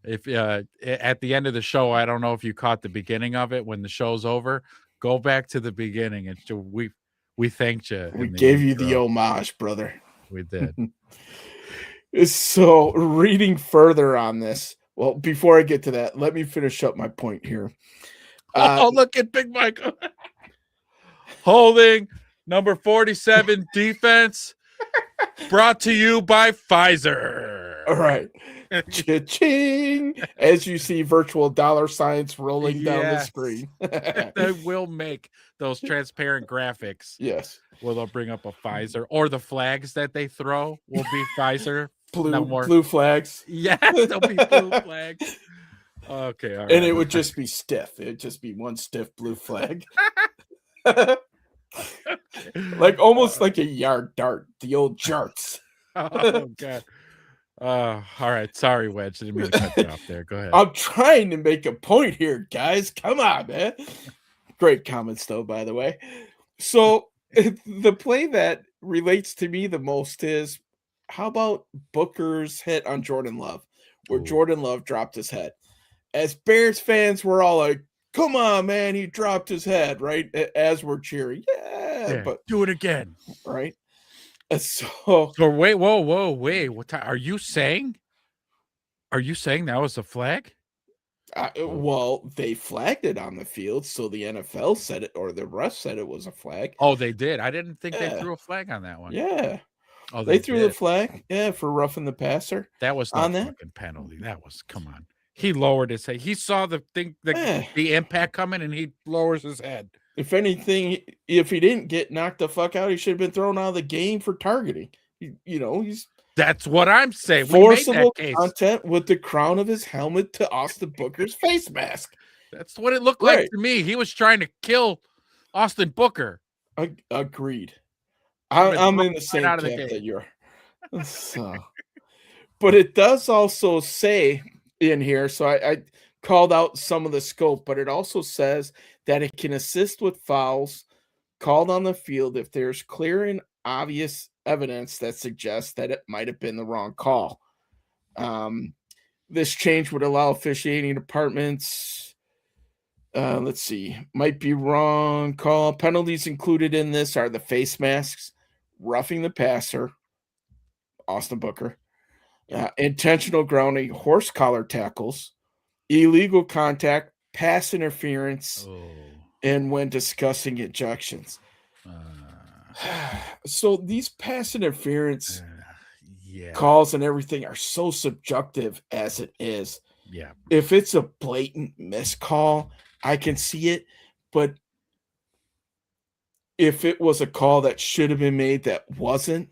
If at the end of the show, I don't know if you caught the beginning of it when the show's over. Go back to the beginning and we thanked you We in the gave you the intro. homage, brother. We did. So, reading further on this, well, before I get to that, let me finish up my point here. Uh, Oh, look at Big Michael holding number 47 defense. Brought to you by Pfizer. all right. Cha-ching! As you see virtual dollar signs rolling down the Yes. screen. They will make those transparent graphics Yes. where they'll bring up a Pfizer, or the flags that they throw will be Pfizer. No more. Blue flags. Yes, there'll be blue flags. Okay, all And right. it would just be stiff. It'd just be one stiff blue flag. Like almost like a yard dart, the old jarts. Oh god. All right. Sorry, Wedge. Didn't mean to cut you off there. Go ahead. I'm trying to make a point here, guys. Come on, man. Great comments, though, by the way. So, the play that relates to me the most is how about Booker's hit on Jordan Love? where Ooh. Jordan Love dropped his head. As Bears fans, we're all like, come on, man, he dropped his head, right? As we're cheering. Yeah, Yeah, but do it again. right. And so So wait, whoa, wait. What are you saying? Are you saying that was a flag? well, they flagged it on the field, so the NFL said it, or the ref said it was a flag. Oh, they did. I didn't think they Yeah, threw a flag on that one. yeah. Oh, They they threw the did. flag, yeah, for roughing the passer That was no on that. fucking penalty. That was come on. He lowered his head. He saw the thing, Eh, the impact coming, and he lowers his head. if anything, if he didn't get knocked the fuck out, he should have been thrown out of the game for targeting. He's That's what I'm saying. We made that forcible case. contact with the crown of his helmet to Austin Booker's face mask. That's what it looked like Right. to me. He was trying to kill Austin Booker. Agreed. Should've been I'm thrown in the right same out of the camp game. that you're. So, but it does also say in here, so I called out some of the scope, but it also says that it can assist with fouls called on the field if there's clear and obvious evidence that suggests that it might have been the wrong call. This change would allow officiating departments, let's see, might be wrong call. Penalties included in this are the face masks, roughing the passer, Austin Booker, intentional grounding, horse collar tackles, illegal contact, pass interference, Oh. and when discussing ejections. Uh, So these pass interference yeah. calls and everything are so subjective as it is. Yeah. If it's a blatant miscall, I can see it, but if it was a call that should have been made that wasn't,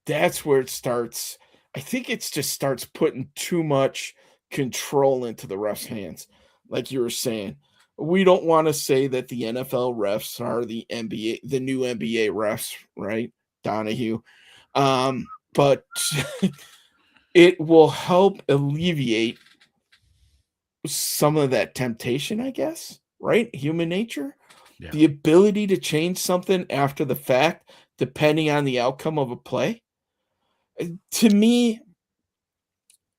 that's where it starts. I think it just starts putting too much control into the refs' hands. Like you were saying, we don't want to say that the NFL refs are the NBA, the new NBA refs, right? Donahue. But it will help alleviate some of that temptation, I guess, right? Human nature. Yeah. The ability to change something after the fact, depending on the outcome of a play. To me,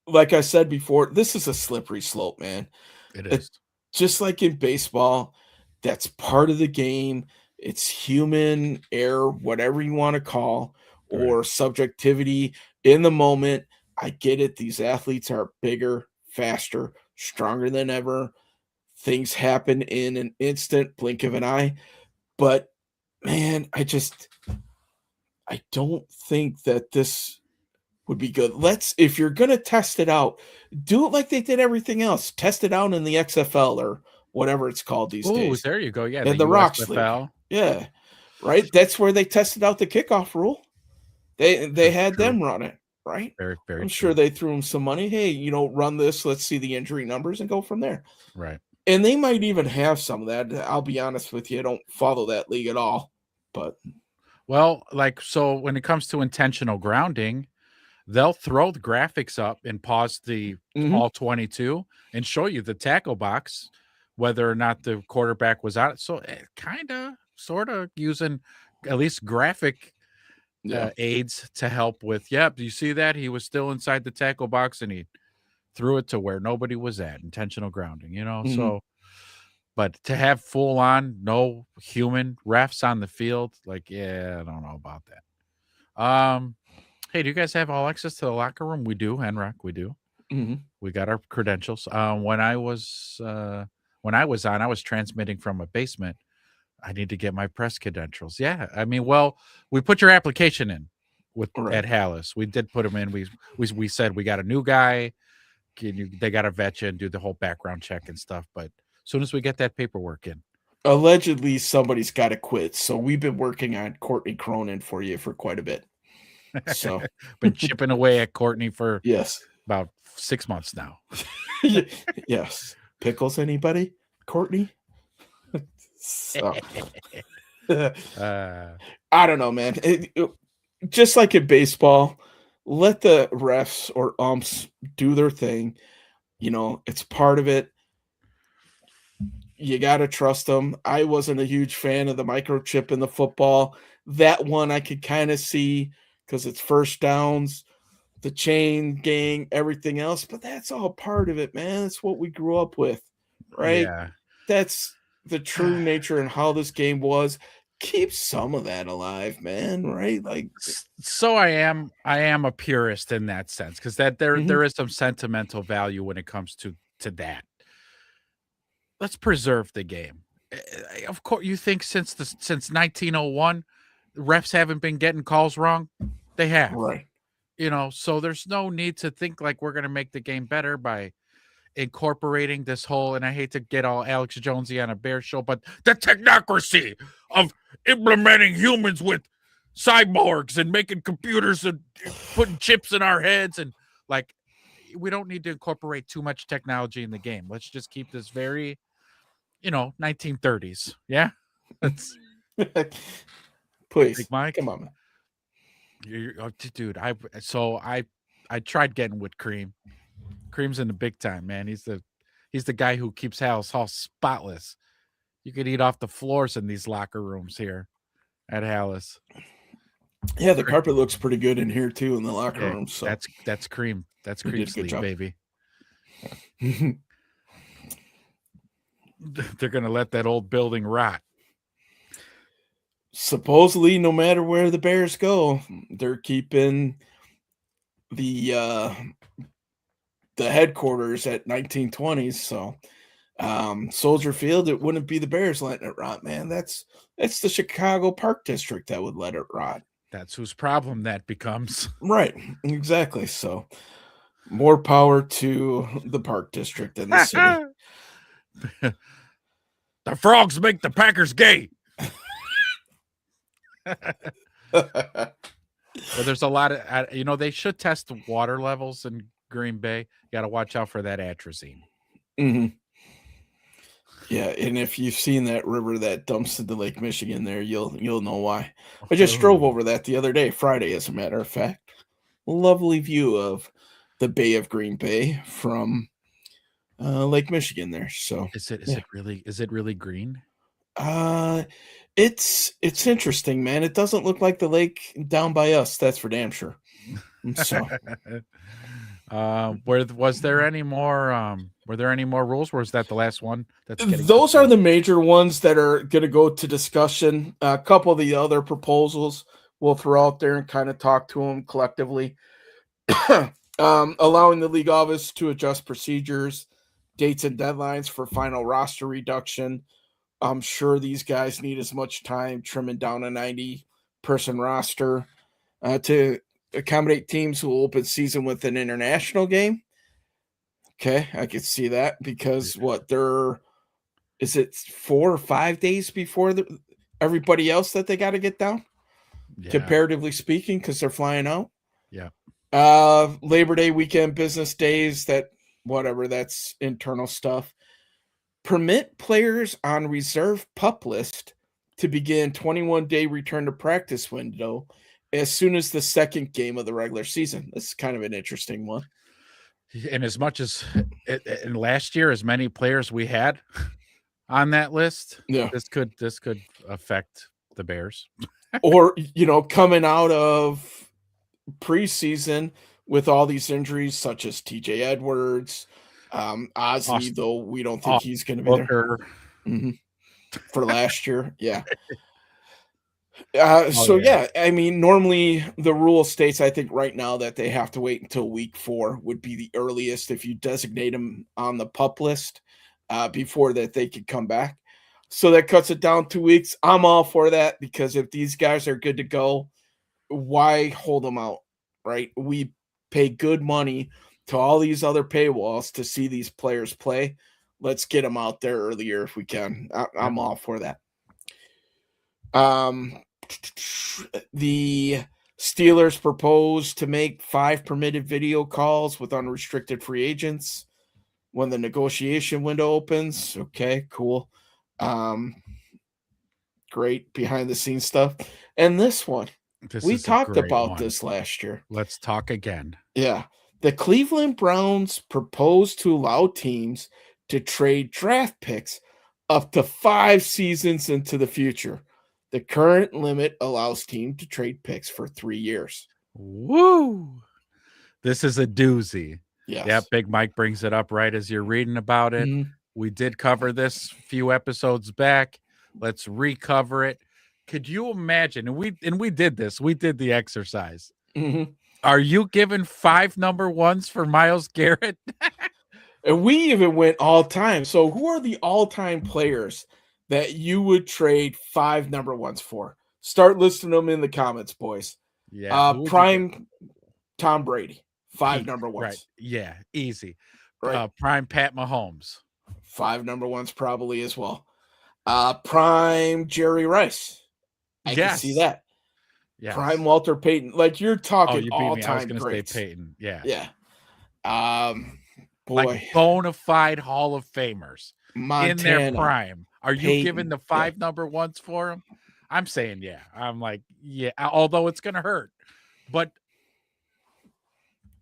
like I said before, this is a slippery slope, man. It It, is. just like in baseball, that's part of the game. It's human error, whatever you want to call, or subjectivity in the moment. I get it. These athletes are bigger, faster, stronger than ever. Things happen in an instant, blink of an eye. But man, I don't think that this would be good. If you're going to test it out, do it like they did everything else. Test it out in the XFL or whatever it's called these Oh, days. there you go. Yeah, And the the Rocks League. USFL. Yeah. Right? That's where they tested out the kickoff rule. They had True. them run it, right? Very, very I'm true. sure they threw them some money. Hey, run this. Let's see the injury numbers and go from there. Right. And they might even have some of that. I'll be honest with you. I don't follow that league at all. But Well, so when it comes to intentional grounding, they'll throw the graphics up and pause the all 22 and show you the tackle box, whether or not the quarterback was out. So kind of, sort of using at least graphic aids to help with. Yep, you see that he was still inside the tackle box and he threw it to where nobody was at. Intentional grounding, So, but to have full on no human refs on the field, I don't know about that. Hey, do you guys have all access to the locker room? We do, Henrock, we do. We got our credentials. When I was on, I was transmitting from a basement. I need to get my press credentials. Yeah, I mean, well, we put your application in at Hallis. We did put them in. We said we got a new guy. They got to vet you and do the whole background check and stuff. But as soon as we get that paperwork in, allegedly somebody's got to quit. So we've been working on Courtney Cronin for you for quite a bit. So been chipping away at Courtney for about 6 months now. Yes. Pickles, anybody? Courtney? So, I don't know, man. Just like in baseball, let the refs or umps do their thing. It's part of it. You got to trust them. I wasn't a huge fan of the microchip in the football. That one I could kind of see because it's first downs. the chain gang, everything else, but that's all part of it, man. That's what we grew up with, right? Yeah. That's the true nature and how this game was. Keep some of that alive, man, right? Like, So I am a purist in that sense, because that mhm, there is some sentimental value when it comes to that. Let's preserve the game. Of course, you think since 1901, refs haven't been getting calls wrong? They have. right. So there's no need to think like we're gonna make the game better by incorporating this whole, and I hate to get all Alex Jonesy on a bear show, but the technocracy of implementing humans with cyborgs and making computers and putting chips in our heads, and like we don't need to incorporate too much technology in the game. Let's just keep this very 1930s. Yeah. That's Please, Big Mike. come on, man. Dude, I tried getting with Cream. Cream's in the big time, man. He's the guy who keeps Hal's Hall spotless. You could eat off the floors in these locker rooms here at Hallis. Yeah, the carpet looks pretty good in here too in the locker Yeah, room. So that's Cream. That's we Cream did a good sleep, job. baby. They're gonna let that old building rot. Supposedly, no matter where the Bears go, they're keeping the headquarters at 1920s. So Soldier Field, it wouldn't be the Bears letting it rot, man. That's the Chicago Park District that would let it rot. That's whose problem that becomes. Right, exactly. So more power to the Park District in the city. The frogs make the Packers gay. But there's a lot of, they should test the water levels in Green Bay. You got to watch out for that atrazine. Mm-hmm. Yeah, and if you've seen that river that dumps into Lake Michigan there, you'll know why. I just drove over that the other day, Friday, as a matter of fact. Lovely view of the Bay of Green Bay from Lake Michigan there. So is it really green? It's interesting, man. It doesn't look like the lake down by us. That's for damn sure. So, was there any more? Were there any more rules? Or was that the last one? Those are the major ones that are going to go to discussion. A couple of the other proposals we'll throw out there and kind of talk to them collectively. Allowing the league office to adjust procedures, dates, and deadlines for final roster reduction. I'm sure these guys need as much time trimming down a 90-person roster to accommodate teams who will open season with an international game. Okay, I could see that because is it 4 or 5 days before everybody else that they got to get down? Yeah. Comparatively speaking, because they're flying out. Yeah. Labor Day weekend, business days, that's internal stuff. Permit players on reserve PUP list to begin 21-day return to practice window as soon as the second game of the regular season. This is kind of an interesting one. And as much as in last year, as many players we had on that list, yeah, this could affect the Bears. Or, coming out of preseason with all these injuries, such as TJ Edwards, Ozzie, though we don't think he's going to be there for last year. Yeah. Yeah, I mean, normally the rule states, I think right now, that they have to wait until week 4 would be the earliest if you designate them on the PUP list before that they could come back. So that cuts it down 2 weeks. I'm all for that because if these guys are good to go, why hold them out, right? We pay good money to all these other paywalls to see these players play. Let's get them out there earlier if we can. I'm all for that. The Steelers proposed to make 5 permitted video calls with unrestricted free agents when the negotiation window opens. Okay, cool. Great behind the scenes stuff. And this one, we talked about this last year. Let's talk again. Yeah. The Cleveland Browns proposed to allow teams to trade draft picks up to 5 seasons into the future. The current limit allows teams to trade picks for 3 years. Woo! This is a doozy. Yes. Yeah, Big Mike brings it up right as you're reading about it. Mhm. We did cover this a few episodes back. Let's recover it. Could you imagine? And we did this. We did the exercise. Mhm. Are you giving 5 number ones for Myles Garrett? And we even went all time. So who are the all-time players that you would trade 5 number ones for? Start listing them in the comments, boys. Yeah. Who would you get? Prime Tom Brady, 5 number Right. ones. Yeah. Easy. Right. Prime Pat Mahomes. 5 number ones probably as well. Prime Jerry Rice. I can see Yes. that. Yes. Prime Walter Payton. Like you're Oh, talking you beat me. I was all-time going to say greats. Peyton. Yeah. Yeah. Boy, Like bona fide Hall of Famers in their Montana, prime. Are you Peyton, giving the 5 number ones for them? I'm saying yeah. I'm like, yeah, although it's going to hurt. But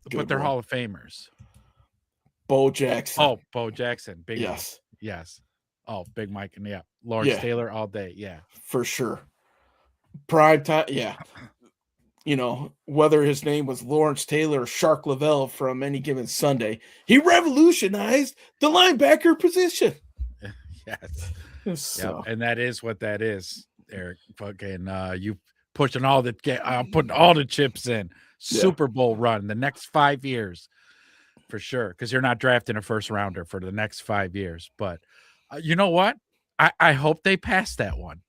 Good they're one. Hall of Famers. Bo Jackson. Oh, Bo Jackson. Big Yes. Yes. Oh, Big Mike. And yeah. Lawrence Taylor all day. Yeah. For sure. Prime time. Yeah. You know, whether his name was Lawrence Taylor or Shark Lavelle from Any Given Sunday, he revolutionized the linebacker position. Yes. So, Yep. And that is what that is, Eric. Fucking you pushing all the putting all the chips in. Super Bowl run the next 5 years for sure. Because you're not drafting a first rounder for the next 5 years. But you know what? I hope they pass that one.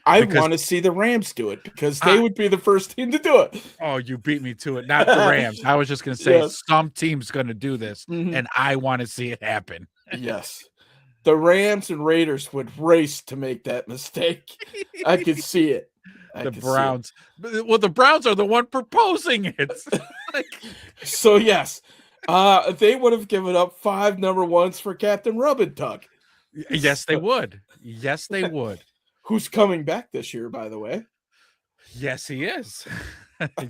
I want to see the Rams do it because they would be the first team to do it. Oh, you beat me to it. Not the Rams. I was just going to say some team's going to do this, and I want to see it happen. Yes. The Rams and Raiders would race to make that mistake. I could see it. The Browns. Well, the Browns are the one proposing it. So, yes, they would have given up 5 number ones for Captain Rub and Tug. Yes, they would. Yes, they would. Who's coming back this year, by the way? Yes, he is.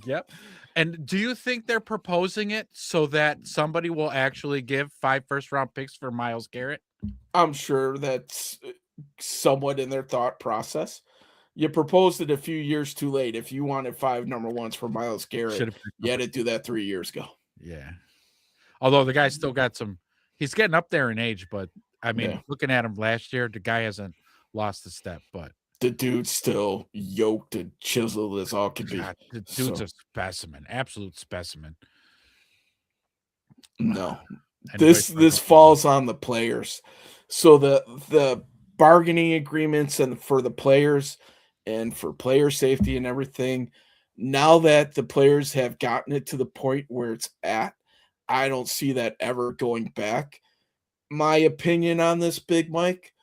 Yep. And do you think they're proposing it so that somebody will actually give 5 first-round picks for Myles Garrett? I'm sure that's somewhat in their thought process. You proposed it a few years too late. If you wanted 5 number ones for Myles Garrett, you had to do that 3 years ago. Yeah. Although the guy's still got some – he's getting up there in age, but, I mean, looking at him last year, the guy hasn't lost a step, but – the dude's still yoked and chiseled as all could be. God, the dude's a specimen, absolute specimen. No, this falls on the players. So the bargaining agreements and for the players and for player safety and everything. Now that the players have gotten it to the point where it's at, I don't see that ever going back. My opinion on this, Big Mike.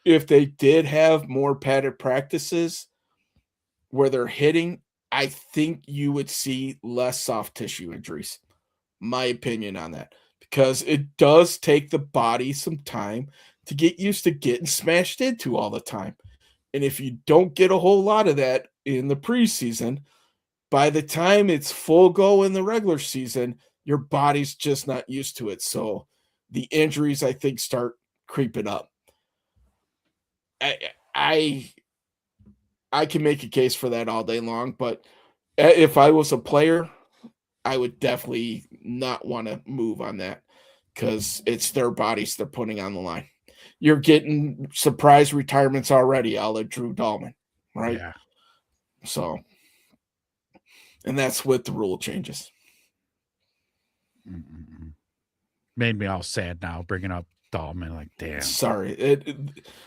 If they did have more padded practices where they're hitting, I think you would see less soft tissue injuries. My opinion on that. Because it does take the body some time to get used to getting smashed into all the time. And if you don't get a whole lot of that in the preseason, by the time it's full go in the regular season, your body's just not used to it. So the injuries, I think, start creeping up. I can make a case for that all day long, but if I was a player, I would definitely not want to move on that because it's their bodies they're putting on the line. You're getting surprise retirements already, a la Drew Dahlman, right? Yeah. So, and that's with the rule changes. Made me all sad now, bringing up Dahlman, like, damn. Sorry.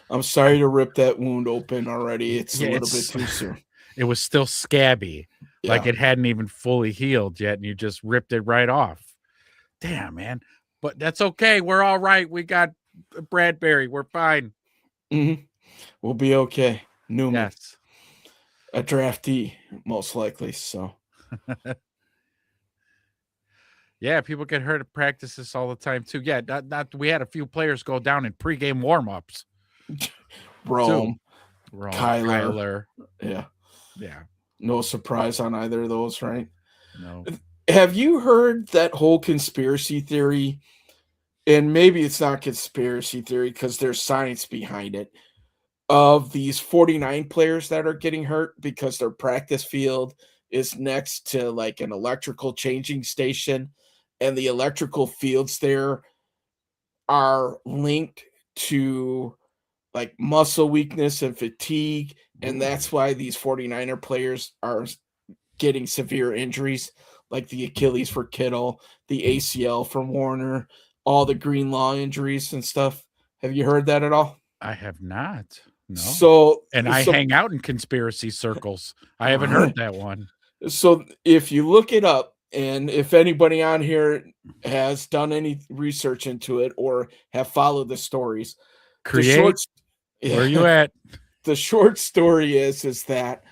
I'm sorry to rip that wound open already. It's a little bit too soon. It was still scabby. Yeah. Like it hadn't even fully healed yet, and you just ripped it right off. Damn, man. But that's okay. We're all right. We got Bradbury. We're fine. Mm-hmm. We'll be okay. Newman. Yes. A draftee, most likely. So. Yeah, people get hurt at practices all the time too. Yeah, we had a few players go down in pregame warm-ups. Rome, Kyler. Yeah. Yeah. No surprise on either of those, right? No. Have you heard that whole conspiracy theory? And maybe it's not conspiracy theory because there's science behind it. Of these 49 players that are getting hurt because their practice field is next to like an electrical changing station, and the electrical fields there are linked to like muscle weakness and fatigue. And that's why these 49er players are getting severe injuries, like the Achilles for Kittle, the ACL for Warner, all the Greenlaw injuries and stuff. Have you heard that at all? I have not. No. So, And I so, hang out in conspiracy circles. I haven't heard that one. so if you look it up, and if anybody on here has done any research into it or have followed the stories, the Create. short, Where you at? the short story is that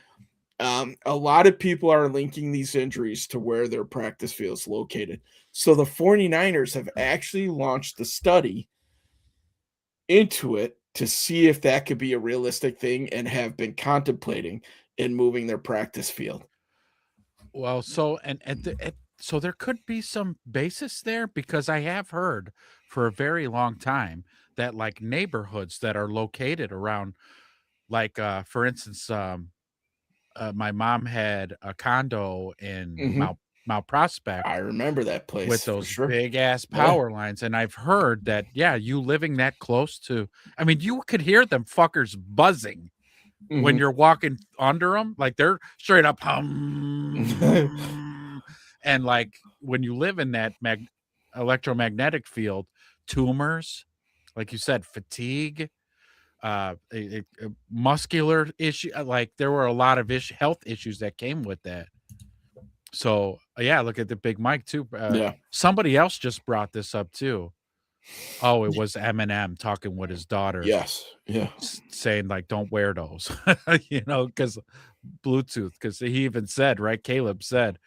a lot of people are linking these injuries to where their practice field is located. So the 49ers have actually launched a study into it to see if that could be a realistic thing and have been contemplating in moving their practice field. Well, so so there could be some basis there, because I have heard for a very long time that like neighborhoods that are located around, like for instance, my mom had a condo in Mhm. Mount Prospect I remember that with place for those sure. big ass Yeah. power lines, and I've heard that, yeah, you living that close to, I mean, you could hear them fuckers buzzing when Mhm. you're walking under them, like they're straight up hum. And like when you live in that electromagnetic field, tumors, like you said, fatigue, a muscular issue, like there were a lot of health issues that came with that. So yeah, look at the Big Mike too. Yeah. Somebody else just brought this up too. Oh, it was Eminem talking with his daughter, Yes. Yeah. saying like, "Don't wear those," because Bluetooth. Because he even said, right? Caleb said,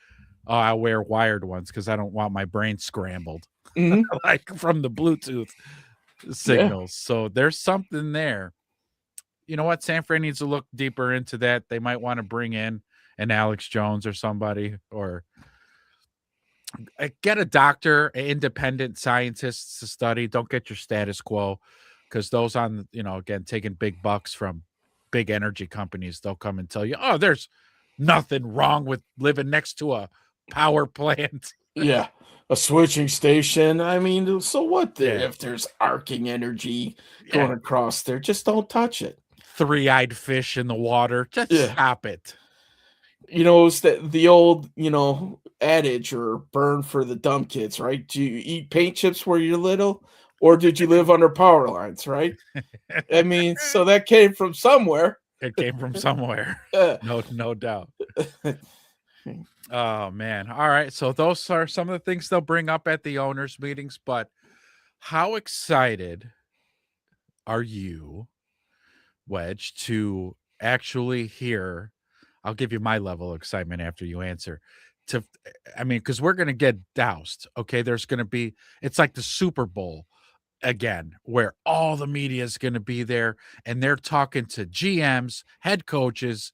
"Oh, I wear wired ones because I don't want my brain scrambled, Mhm. like from the Bluetooth Yeah. signals." So there's something there. You know what? San Fran needs to look deeper into that. They might want to bring in an Alex Jones or somebody, or get a doctor, an independent scientists to study. Don't get your status quo, because those on, again, taking big bucks from big energy companies, they'll come and tell you, oh, there's nothing wrong with living next to a power plant. Yeah. A switching station. I mean, so what Yeah. if there's arcing energy going Yeah. across there? Just don't touch it. Three-eyed fish in the water. Just Yeah. stop it. It's the old, adage or burn for the dumb kids, right? Do you eat paint chips where you're little, or did you live under power lines, right? I mean, so that came from somewhere. It came from somewhere. Uh, No doubt. Oh man. All right. So those are some of the things they'll bring up at the owners' meetings, but how excited are you, Wedge, to actually hear? I'll give you my level of excitement after you answer. I mean, because we're gonna get doused. Okay, there's gonna be, it's like the Super Bowl again, where all the media is gonna be there, and they're talking to GMs, head coaches,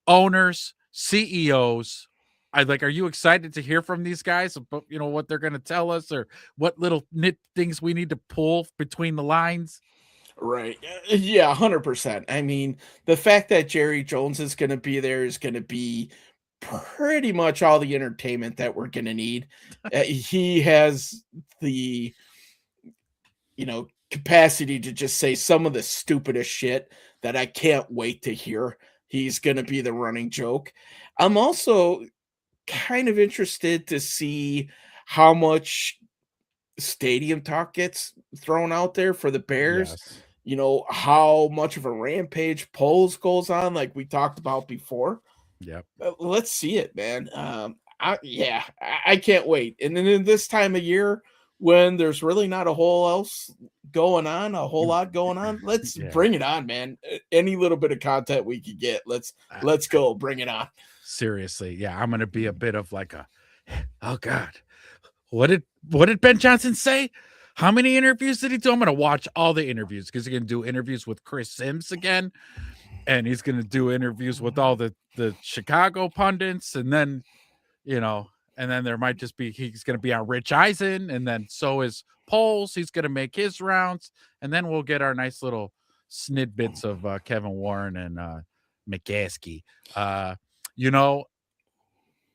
owners, CEOs. Are you excited to hear from these guys about, what they're gonna tell us, or what little nit things we need to pull between the lines? right. Yeah, 100%. I mean, the fact that Jerry Jones is going to be there is going to be pretty much all the entertainment that we're going to need. He has the capacity to just say some of the stupidest shit that I can't wait to hear. He's going to be the running joke. I'm also kind of interested to see how much stadium talk gets thrown out there for the Bears. Yes. How much of a rampage polls goes on, like we talked about before. Yep. Let's see it, man. I can't wait. And then in this time of year, when there's really not a whole lot going on, let's Yeah. bring it on, man. Any little bit of content we could get, let's go, bring it on. Seriously, yeah, I'm gonna be a bit of like a, oh God, what did Ben Johnson say? How many interviews did he do? I'm gonna watch all the interviews, because he's gonna do interviews with Chris Sims again, and he's gonna do interviews with all the Chicago pundits, and then there might just be, he's gonna be on Rich Eisen, and then so is Poles. He's gonna make his rounds, and then we'll get our nice little snidbits of Kevin Warren and McCaskey. You know,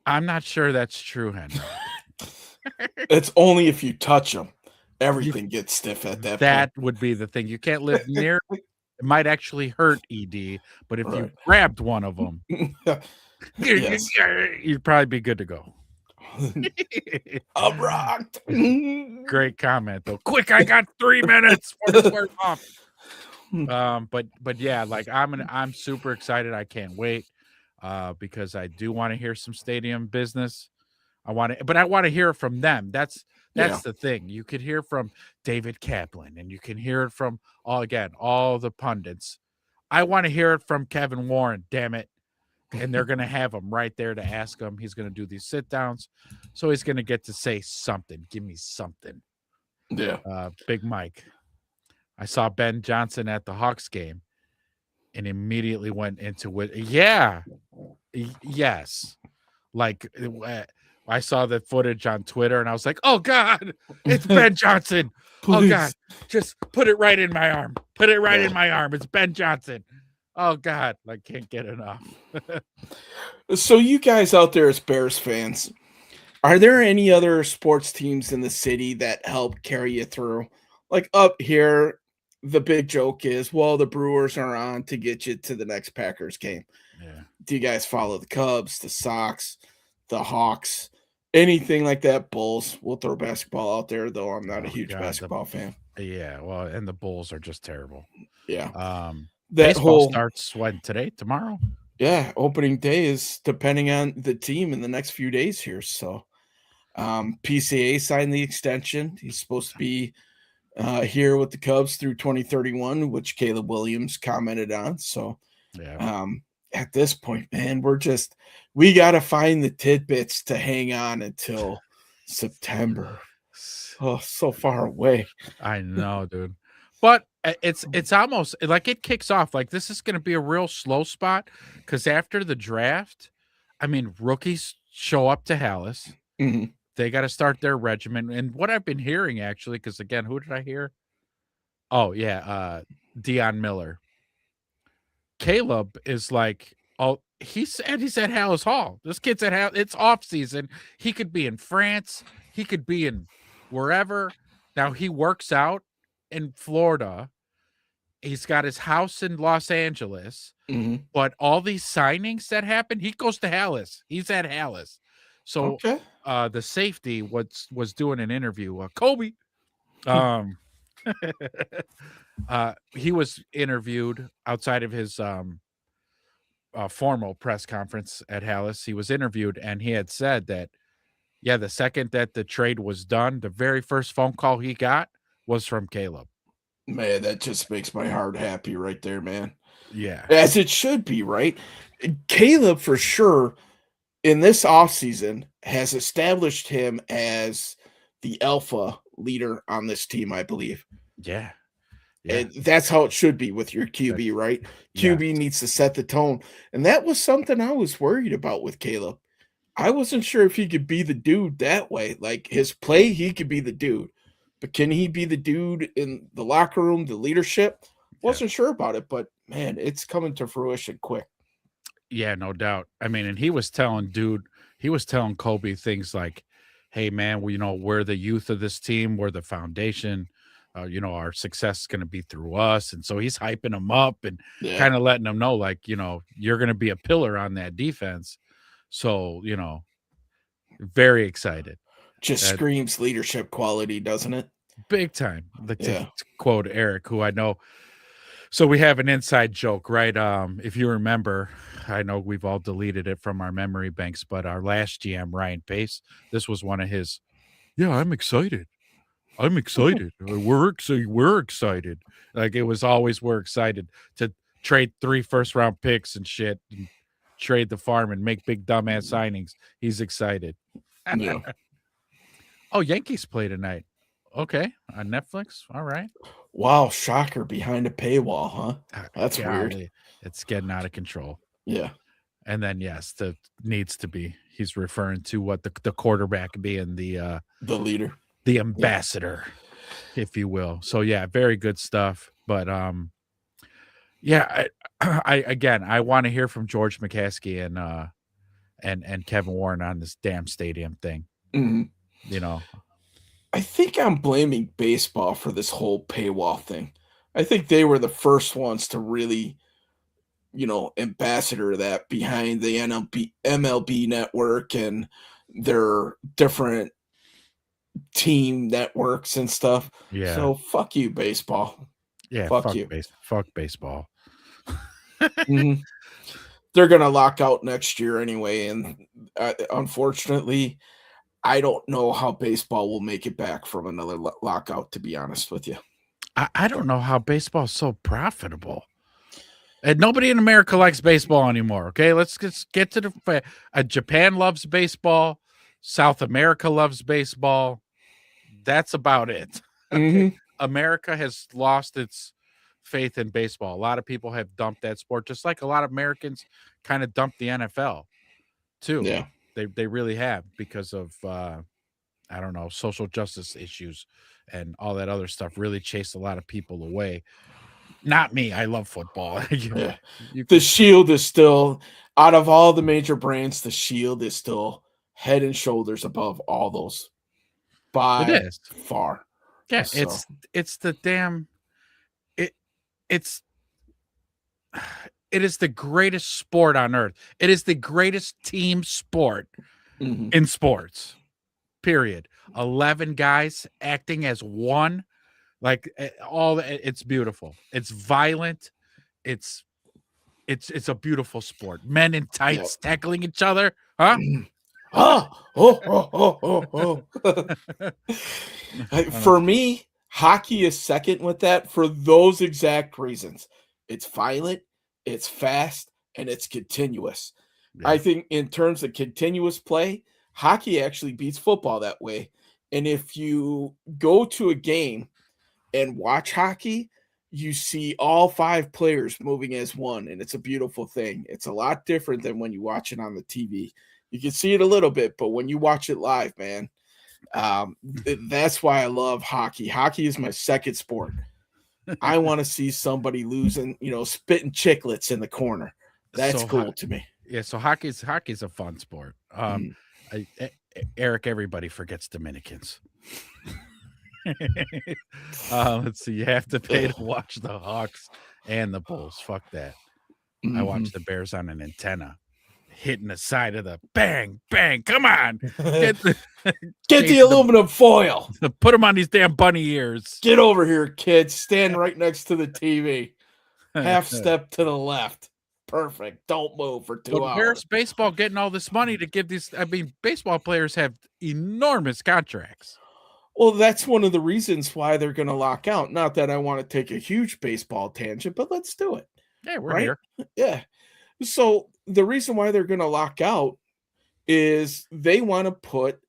I'm not sure that's true, Henry. It's only if you touch them. Everything gets stiff at that That point. would be the thing. You can't live near. It might actually hurt ED, but if you Right. grabbed one of them, Yes. you'd probably be good to go. I'm rocked. Great comment though. Quick, I got 3 minutes for the swear off. But yeah, like I'm super excited. I can't wait because I do want to hear some stadium business. I want to hear it from them. That's Yeah. the thing. You could hear from David Kaplan and you can hear it from all the pundits. I want to hear it from Kevin Warren, damn it. And they're going to have him right there to ask him. He's going to do these sit downs. So he's going to get to say something. Give me something. Yeah. Big Mike. I saw Ben Johnson at the Hawks game and immediately went into it. Yeah. Yes. Like I saw the footage on Twitter and I was like, oh God, it's Ben Johnson. Oh God, just put it right in my arm. Put it right in my arm. It's Ben Johnson. Oh God, I can't get enough. So you guys out there as Bears fans, are there any other sports teams in the city that help carry you through? Like up here, the big joke is, well, the Brewers are on to get you to the next Packers game. Yeah. Do you guys follow the Cubs, the Sox, the Hawks, anything like that? Bulls. We'll throw basketball out there, though I'm not a huge basketball fan. Yeah, well, and the Bulls are just terrible. Yeah. That baseball starts tomorrow? Yeah, opening day is depending on the team in the next few days here. So PCA signed the extension. He's supposed to be here with the Cubs through 2031, which Caleb Williams commented on. So yeah. At this point, man, we got to find the tidbits to hang on until September. Oh, so far away. I know, dude. But it's almost like it kicks off. Like this is going to be a real slow spot because after the draft, I mean, rookies show up to Hallis. Mm-hmm. They got to start their regimen. And what I've been hearing, actually, because again, who did I hear? Oh, yeah, Dion Miller. Caleb is like, oh, he's at Hallis Hall. This kid's at Hallis. It's off season. He could be in France. He could be in wherever. Now he works out in Florida. He's got his house in Los Angeles. Mm-hmm. But all these signings that happen, he goes to Hallis. He's at Hallis. So okay. The safety was doing an interview. Kobe. He was interviewed outside of his formal press conference at Hallis. He was interviewed and he had said that, yeah, the second that the trade was done, the very first phone call he got was from Caleb. Man, that just makes my heart happy right there, man. Yeah. As it should be, right? Caleb, for sure, in this offseason, has established him as the alpha leader on this team, I believe. Yeah. And that's how it should be with your QB, right? QB needs to set the tone. And that was something I was worried about with Caleb. I wasn't sure if he could be the dude that way. Like his play, he could be the dude. But can he be the dude in the locker room, the leadership? Wasn't sure about it, but man, it's coming to fruition quick. Yeah, no doubt. I mean, and he was telling Kobe things like, hey, man, we're the youth of this team. We're the foundation. Our success is going to be through us. And so he's hyping him up and kind of letting him know, like, you're going to be a pillar on that defense. So, very excited. Just screams leadership quality, doesn't it? Big time. To quote Eric, who I know. So we have an inside joke, right? If you remember, I know we've all deleted it from our memory banks, but our last GM, Ryan Pace, this was one of his, I'm excited. We're excited. Like it was always, we're excited to trade 3 first-round picks and shit and trade the farm and make big dumbass signings. He's excited. Yeah. Oh, Yankees play tonight. Okay, on Netflix. All right. Wow, shocker behind a paywall, huh? That's weird. It's getting out of control. Yeah. And then yes, needs to be. He's referring to what the quarterback being the leader, the ambassador, if you will. So yeah, very good stuff. But I want to hear from George McCaskey and Kevin Warren on this damn stadium thing. Mhm. You know, I think I'm blaming baseball for this whole paywall thing. I think they were the first ones to really, ambassador that behind the MLB network and their different team networks and stuff. yeah, So fuck you, baseball. yeah. Fuck you. Fuck baseball. Mhm. They're gonna lock out next year anyway, and unfortunately, I don't know how baseball will make it back from another lockout. To be honest with you. I don't know how baseball's so profitable. And nobody in America likes baseball anymore. Okay, let's just get to the. Japan loves baseball. South America loves baseball. That's about it. Okay, Mhm. America has lost its faith in baseball. A lot of people have dumped that sport, just like a lot of Americans kind of dumped the NFL too. Yeah. They really have because of I don't know, social justice issues and all that other stuff. Really chased a lot of people away. Not me. I love football. Yeah. You The could. Shield is still out of all the major brands, the Shield is still head and shoulders above all those It by is. far. Yeah, So, it's the damn it it's it is the greatest sport on earth. It is the greatest team sport mhm. in sports. Period. 11 guys acting as one. Like it's beautiful. It's violent. It's it's a beautiful sport. Men in Yeah. tights tackling each other. Huh? Mhm. Ah, oh, oh, oh, oh, oh. For me, hockey is second with that for those exact reasons. It's violent, it's fast, and it's continuous. I Yeah. think in terms of continuous play, hockey actually beats football that way. And if you go to a game and watch hockey, you see all five players moving as one, and it's a beautiful thing. It's a lot different than when you watch it on the TV. You can see it a little bit, but when you watch it live, man, that's why I love hockey. Hockey is my second sport. I want to see somebody losing, spitting chiclets in the corner. That's So cool to me. yeah, so hockey's a fun sport. Mhm. Eric, everybody forgets Dominicans. Let's see. You have to pay to Ugh. watch the Hawks and the Bulls. Fuck that. I Mhm. watch the Bears on an antenna, hitting the side of the bang, bang. Come on, get the Get the chasing aluminum foil. put them on these damn bunny ears. Get over here, kids. Stand right next to the TV. Half step to the left. Perfect. Don't move for But 2 hours. where's baseball getting all this money to give these? I mean, baseball players have enormous contracts. Well, that's one of the reasons why they're going to lock out. Not that I want to take a huge baseball tangent, but let's do it. Yeah, we're Right? here. Yeah. So the reason why they're going to lock out is they want to put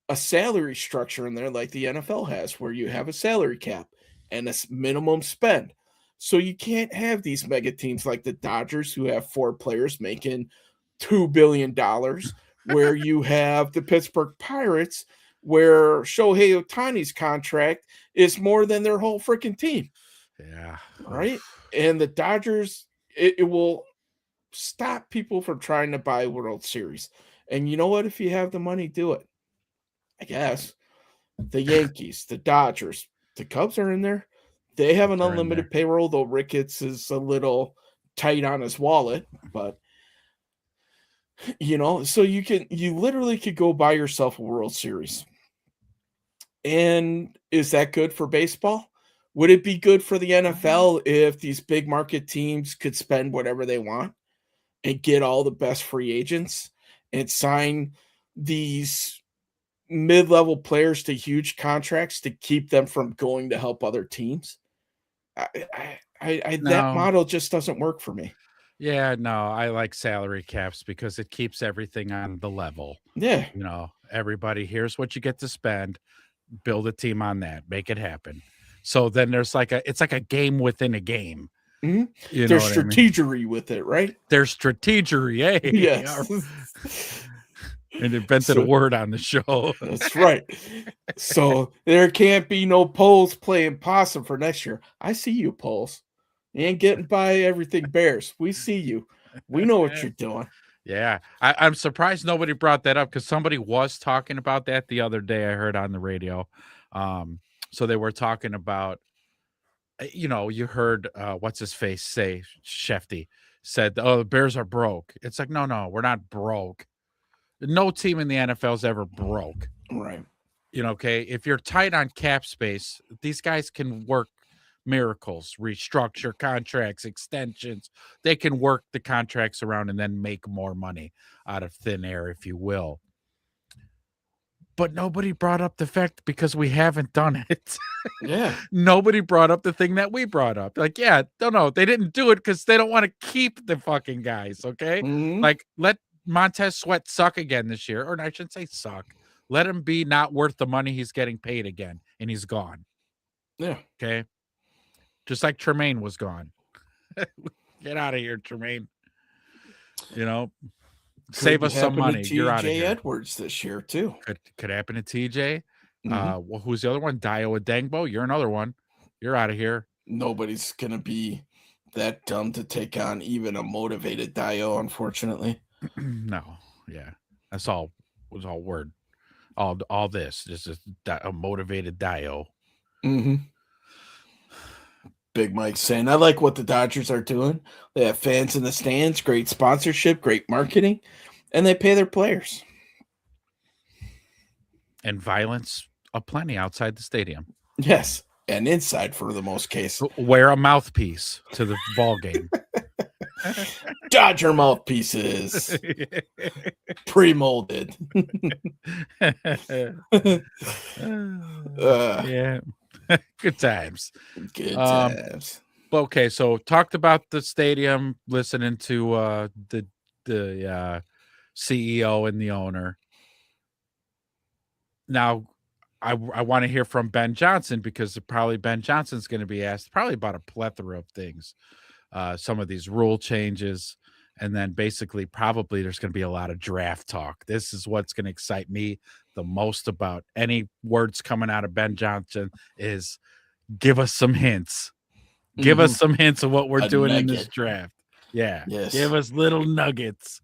a salary structure in there like the NFL has, where you have a salary cap and a minimum spend. So you can't have these mega teams like the Dodgers who have four players making $2 billion, where you have the Pittsburgh Pirates where Shohei Otani's contract is more than their whole freaking team, Yeah. right? And the Dodgers, it will stop people from trying to buy World Series. And you know what? If you have the money, do it. I guess the Yankees, the Dodgers, the Cubs are in there. They have an They're in there. unlimited payroll, though Ricketts is a little tight on his wallet. But so you literally could go buy yourself a World Series. And is that good for baseball? Would it be good for the NFL if these big market teams could spend whatever they want and get all the best free agents and sign these mid-level players to huge contracts to keep them from going to help other teams? That No. model just doesn't work for me. Yeah, no, I like salary caps because it keeps everything on the level. Yeah. You know, everybody here's what you get to spend, build a team on that, make it happen. So then it's like a game within a game. Mhm. You know There's what I mean? strategery with it, right? There's strategery, hey. Yes. And invented a So word on the show. that's right. So there can't be no polls playing possum for next year. I see you, polls. You ain't getting by everything Bears. We see you. We know what you're doing. Yeah, I'm surprised nobody brought that up because somebody was talking about that the other day. I heard on the radio. So they were talking about, you heard what's his face say, Shefty said, "Oh, the Bears are broke." It's like, no, we're not broke. No team in the NFL is ever broke. Right. Okay, if you're tight on cap space, these guys can work miracles, restructure contracts, extensions. They can work the contracts around and then make more money out of thin air, if you will. But nobody brought up the fact, because we haven't done it. Yeah. Nobody brought up the thing that we brought up. Like, yeah, no, they didn't do it because they don't want to keep the fucking guys. Okay. Mhm. Like, let Montez Sweat suck again this year. Or I shouldn't say suck. Let him be not worth the money he's getting paid again. And he's gone. Yeah. Okay. Just like Tremaine was gone. Get out of here, Tremaine. Save us some money. You're out of TJ here. Edwards this year too. Could happen to TJ. Mhm. Well, who's the other one? Dio Adengbo. You're another one. You're out of here. Nobody's gonna be that dumb to take on even a motivated Dio, unfortunately. No. Yeah. That's all. Was all word. All this. This is a motivated Dio. Mm-hmm. Big Mike saying, I like what the Dodgers are doing. They have fans in the stands, great sponsorship, great marketing, and they pay their players. And violence aplenty outside the stadium. Yes, and inside for the most case. Wear a mouthpiece to the ball game. Dodger mouthpieces. Pre-molded. Yeah. Good times. Good times. Okay, so talked about the stadium, listening to the CEO and the owner. Now, I want to hear from Ben Johnson, because probably Ben Johnson's going to be asked probably about a plethora of things, some of these rule changes, and then basically probably there's going to be a lot of draft talk. This is what's going to excite me the most about any words coming out of Ben Johnson is give us some hints. Give us some hints of what we're doing in this draft. Yeah. Yes. Give us little nuggets.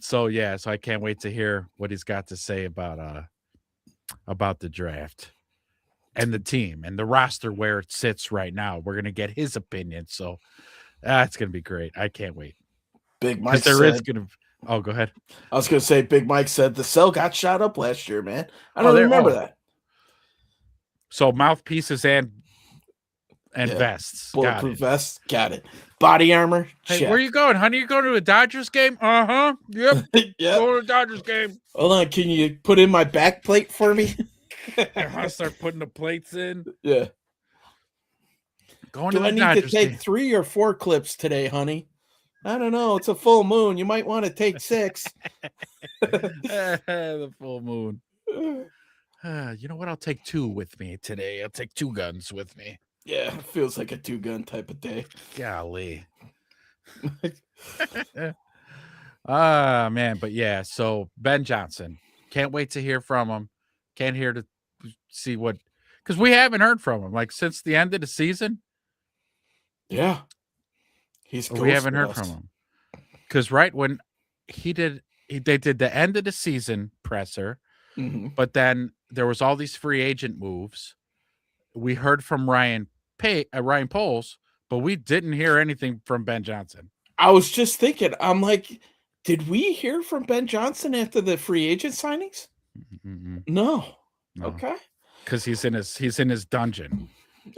So I can't wait to hear what he's got to say about the draft and the team and the roster where it sits right now. We're gonna get his opinion, so it's gonna be great. I can't wait. Big Mike said, oh, go ahead. I was gonna say, Big Mike said the cell got shot up last year, man. I don't remember that. So mouthpieces and vests. Bulletproof vests. Got it. Body armor. Hey, check. where you going, honey? You going to a Dodgers game? Uh-huh. Yep. Yep. Going to a Dodgers game. Hold on. Can you put in my back plate for me? I start putting the plates in. Yeah. Going Do to the I need Dodgers to take game. 3 or 4 clips today, honey? I don't know. It's a full moon. You might want to take 6. The full moon. You know what? I'll take 2 with me today. I'll take 2 guns with me. Yeah, it feels like a 2-gun type of day. Golly. Man, but yeah, so Ben Johnson. Can't wait to hear from him. Can't hear to see what, because we haven't heard from him like since the end of the season. Yeah. We haven't heard from him. Because right when they did the end of the season presser, but then there was all these free agent moves. We heard from Ryan Poles, but we didn't hear anything from Ben Johnson. I was just thinking, I'm like, did we hear from Ben Johnson after the free agent signings? No. Okay. Because he's in his dungeon.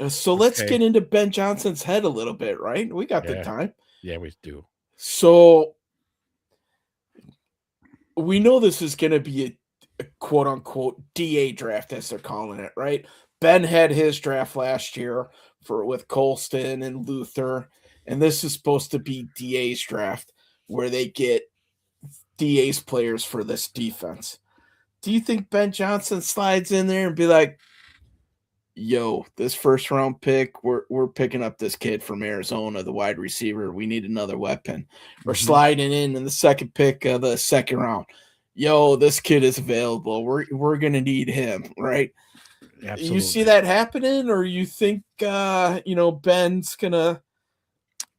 So let's get into Ben Johnson's head a little bit, right? We got the time. Yeah, we do. So we know this is going to be a quote unquote DA draft, as they're calling it, right? Ben had his draft last year with Colston and Luther, and this is supposed to be DA's draft where they get DA's players for this defense. Do you think Ben Johnson slides in there and be like, yo, this first round pick, we're picking up this kid from Arizona, the wide receiver. We need another weapon. We're sliding in the second pick of the second round. Yo, this kid is available. We're gonna need him, right? Absolutely. You see that happening, or you think Ben's gonna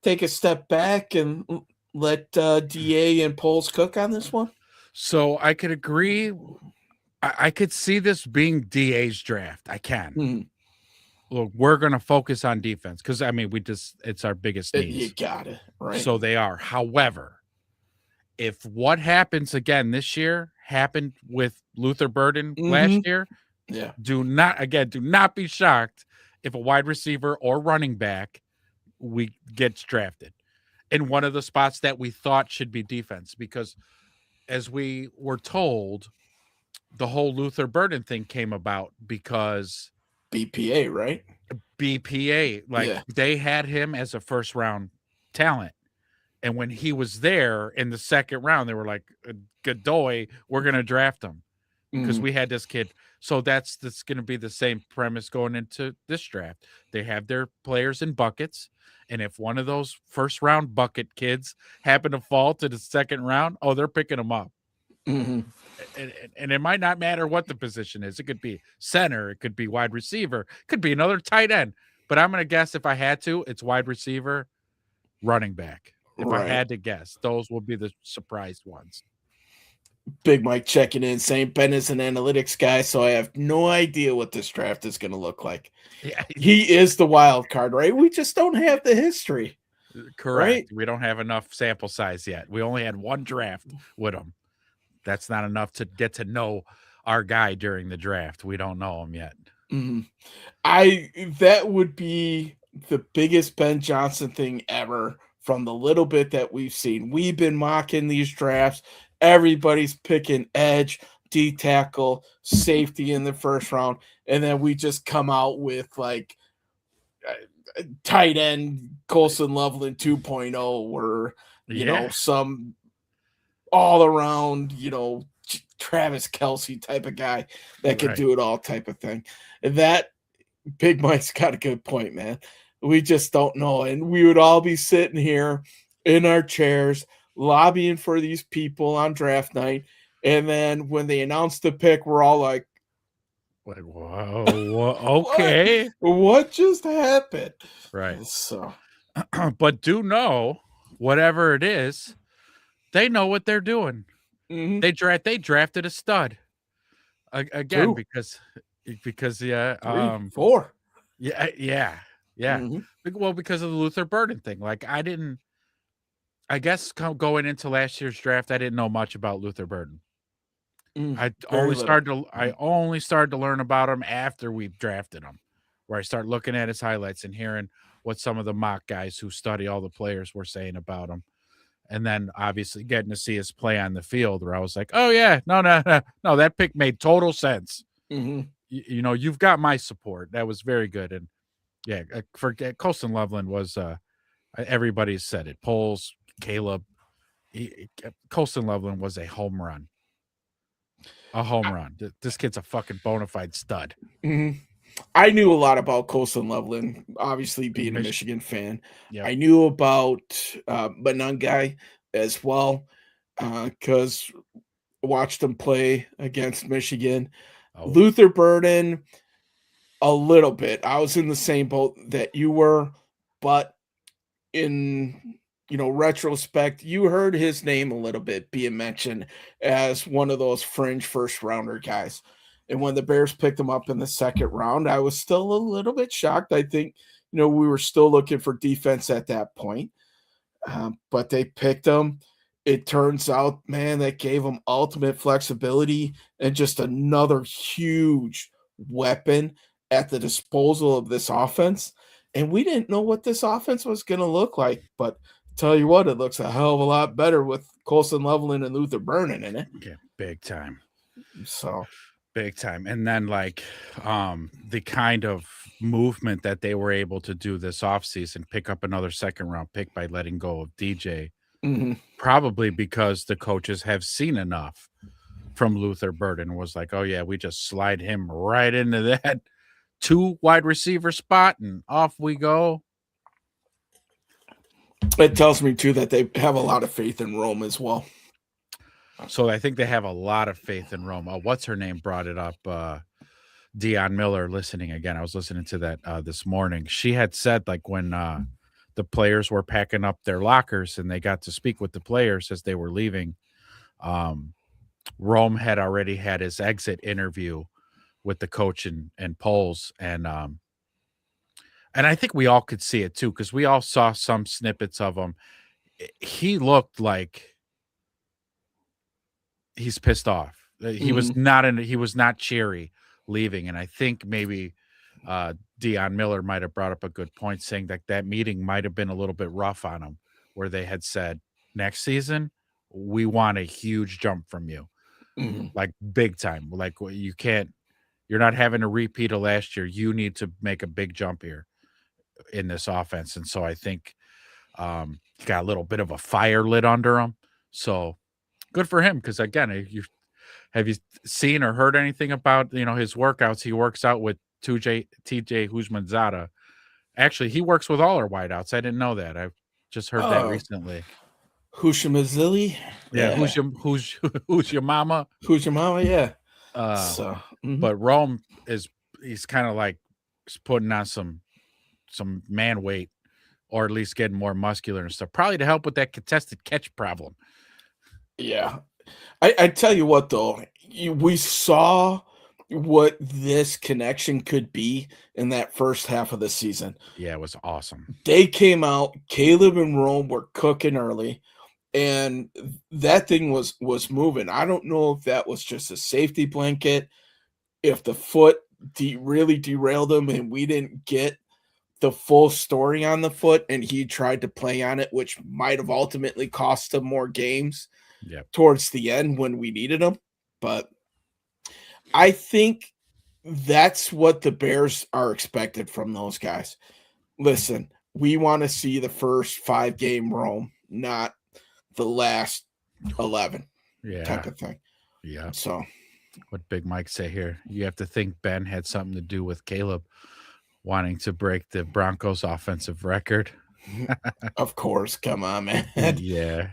take a step back and let DA and Poles cook on this one? So I could agree. I could see this being DA's draft. I can. Hmm. Look, we're going to focus on defense because I mean, it's our biggest You needs. got it, right? So they are. However, if what happens again this year happened with Luther Burden last year, Yeah. do not be shocked if a wide receiver or running back gets drafted in one of the spots that we thought should be defense, because as we were told, the whole Luther Burden thing came about because BPA, right? BPA, like Yeah. they had him as a first round talent. And when he was there in the second round, they were like, Godoy, we're going to draft him because Mhm. we had this kid. So that's going to be the same premise going into this draft. They have their players in buckets. And if one of those first round bucket kids happen to fall to the second round, oh, they're picking them up. Mhm. And it might not matter what the position is. It could be center, it could be wide receiver, it could be another tight end. But I'm going to guess, if I had to, it's wide receiver, running back. If I Right. had to guess, those will be the surprised ones. Big Mike checking in saying Ben is an analytics guy, so I have no idea what this draft is going to look like. Yeah, He is the wild card, right? We just don't have the history. correct. Right? We don't have enough sample size yet. We only had one draft with him. That's not enough to get to know our guy during the draft. We don't know him yet. Mhm. That would be the biggest Ben Johnson thing ever from the little bit that we've seen. We've been mocking these drafts. Everybody's picking edge, D tackle, safety in the first round, and then we just come out with like tight end Colson Loveland 2.0 or some all around, Travis Kelsey type of guy that could do it all type of thing. And that Big Mike's got a good point, man. We just don't know. And we would all be sitting here in our chairs lobbying for these people on draft night. And then when they announce the pick, we're all like, whoa, okay. What just happened? Right. So, but do know, whatever it is, they know what they're doing. mhm. They drafted a stud again. Two. because 3, 4. yeah. Mhm. Well, because of the Luther Burden thing. Like I guess going into last year's draft, I didn't know much about Luther Burden. I Very little. only started to learn about him after we drafted him, where I start looking at his highlights and hearing what some of the mock guys who study all the players were saying about him. And then obviously getting to see his play on the field, where I was like, oh yeah, no, that pick made total sense. Mhm. You've got my support. That was very good. And yeah, Colson Loveland was everybody's said it. Poles, Caleb, Colson Loveland was a home run. A home run. This kid's a fucking bona fide stud. Mhm. I knew a lot about Colson Loveland, obviously being a Michigan fan. Yep. I knew about Benungai as well because watched him play against Michigan. Oh. Luther Burden, a little bit. I was in the same boat that you were, but in retrospect, you heard his name a little bit being mentioned as one of those fringe first rounder guys. And when the Bears picked him up in the second round, I was still a little bit shocked. I think, we were still looking for defense at that point. But they picked him. It turns out, man, that gave him ultimate flexibility and just another huge weapon at the disposal of this offense. And we didn't know what this offense was going to look like, but tell you what, it looks a hell of a lot better with Colson Loveland and Luther Burden in it. Yeah, big time. So big time. And then the kind of movement that they were able to do this offseason, pick up another second round pick by letting go of DJ, probably because the coaches have seen enough from Luther Burden, was like, oh yeah, we just slide him right into that 2 wide receiver spot and off we go. It tells me too that they have a lot of faith in Rome as well. So I think they have a lot of faith in Rome. What's her name brought it up? Deion Miller, listening again. I was listening to that this morning. She had said, like, when the the players were packing up their lockers and they got to speak with the players as they were leaving. Rome had already had his exit interview with the coach and Poles, and I think we all could see it too because we all saw some snippets of him. He looked like he's pissed off. He was not cheery leaving, and I think maybe Dion Miller might have brought up a good point, saying that meeting might have been a little bit rough on him, where they had said next season we want a huge jump from you, like big time. Like you can't, you're not having a repeat of last year. You need to make a big jump here in this offense, and so I think he got a little bit of a fire lit under him. So good for him because again, have you seen or heard anything about his workouts? He works out with TJ Houshmandzadeh. Actually, he works with all our wideouts. I didn't know that. I've just heard that recently. Houshmandzadeh. Yeah, who's your mama? Who's your mama? Yeah. But Rome he's kind of like putting on some man weight, or at least getting more muscular and stuff, probably to help with that contested catch problem. Yeah. I tell you what, though, we saw what this connection could be in that first half of the season. Yeah, it was awesome. They came out, Caleb and Rome were cooking early, and that thing was moving. I don't know if that was just a safety blanket, if the foot really derailed him and we didn't get the full story on the foot and he tried to play on it, which might have ultimately cost him more games towards the end when we needed him. But I think that's what the Bears are expected from those guys. Listen, we want to see the first 5-game Rome, not the last 11 type of thing. Yeah. So what Big Mike say here, you have to think Ben had something to do with Caleb wanting to break the Broncos offensive record. Of course. Come on, man. Yeah.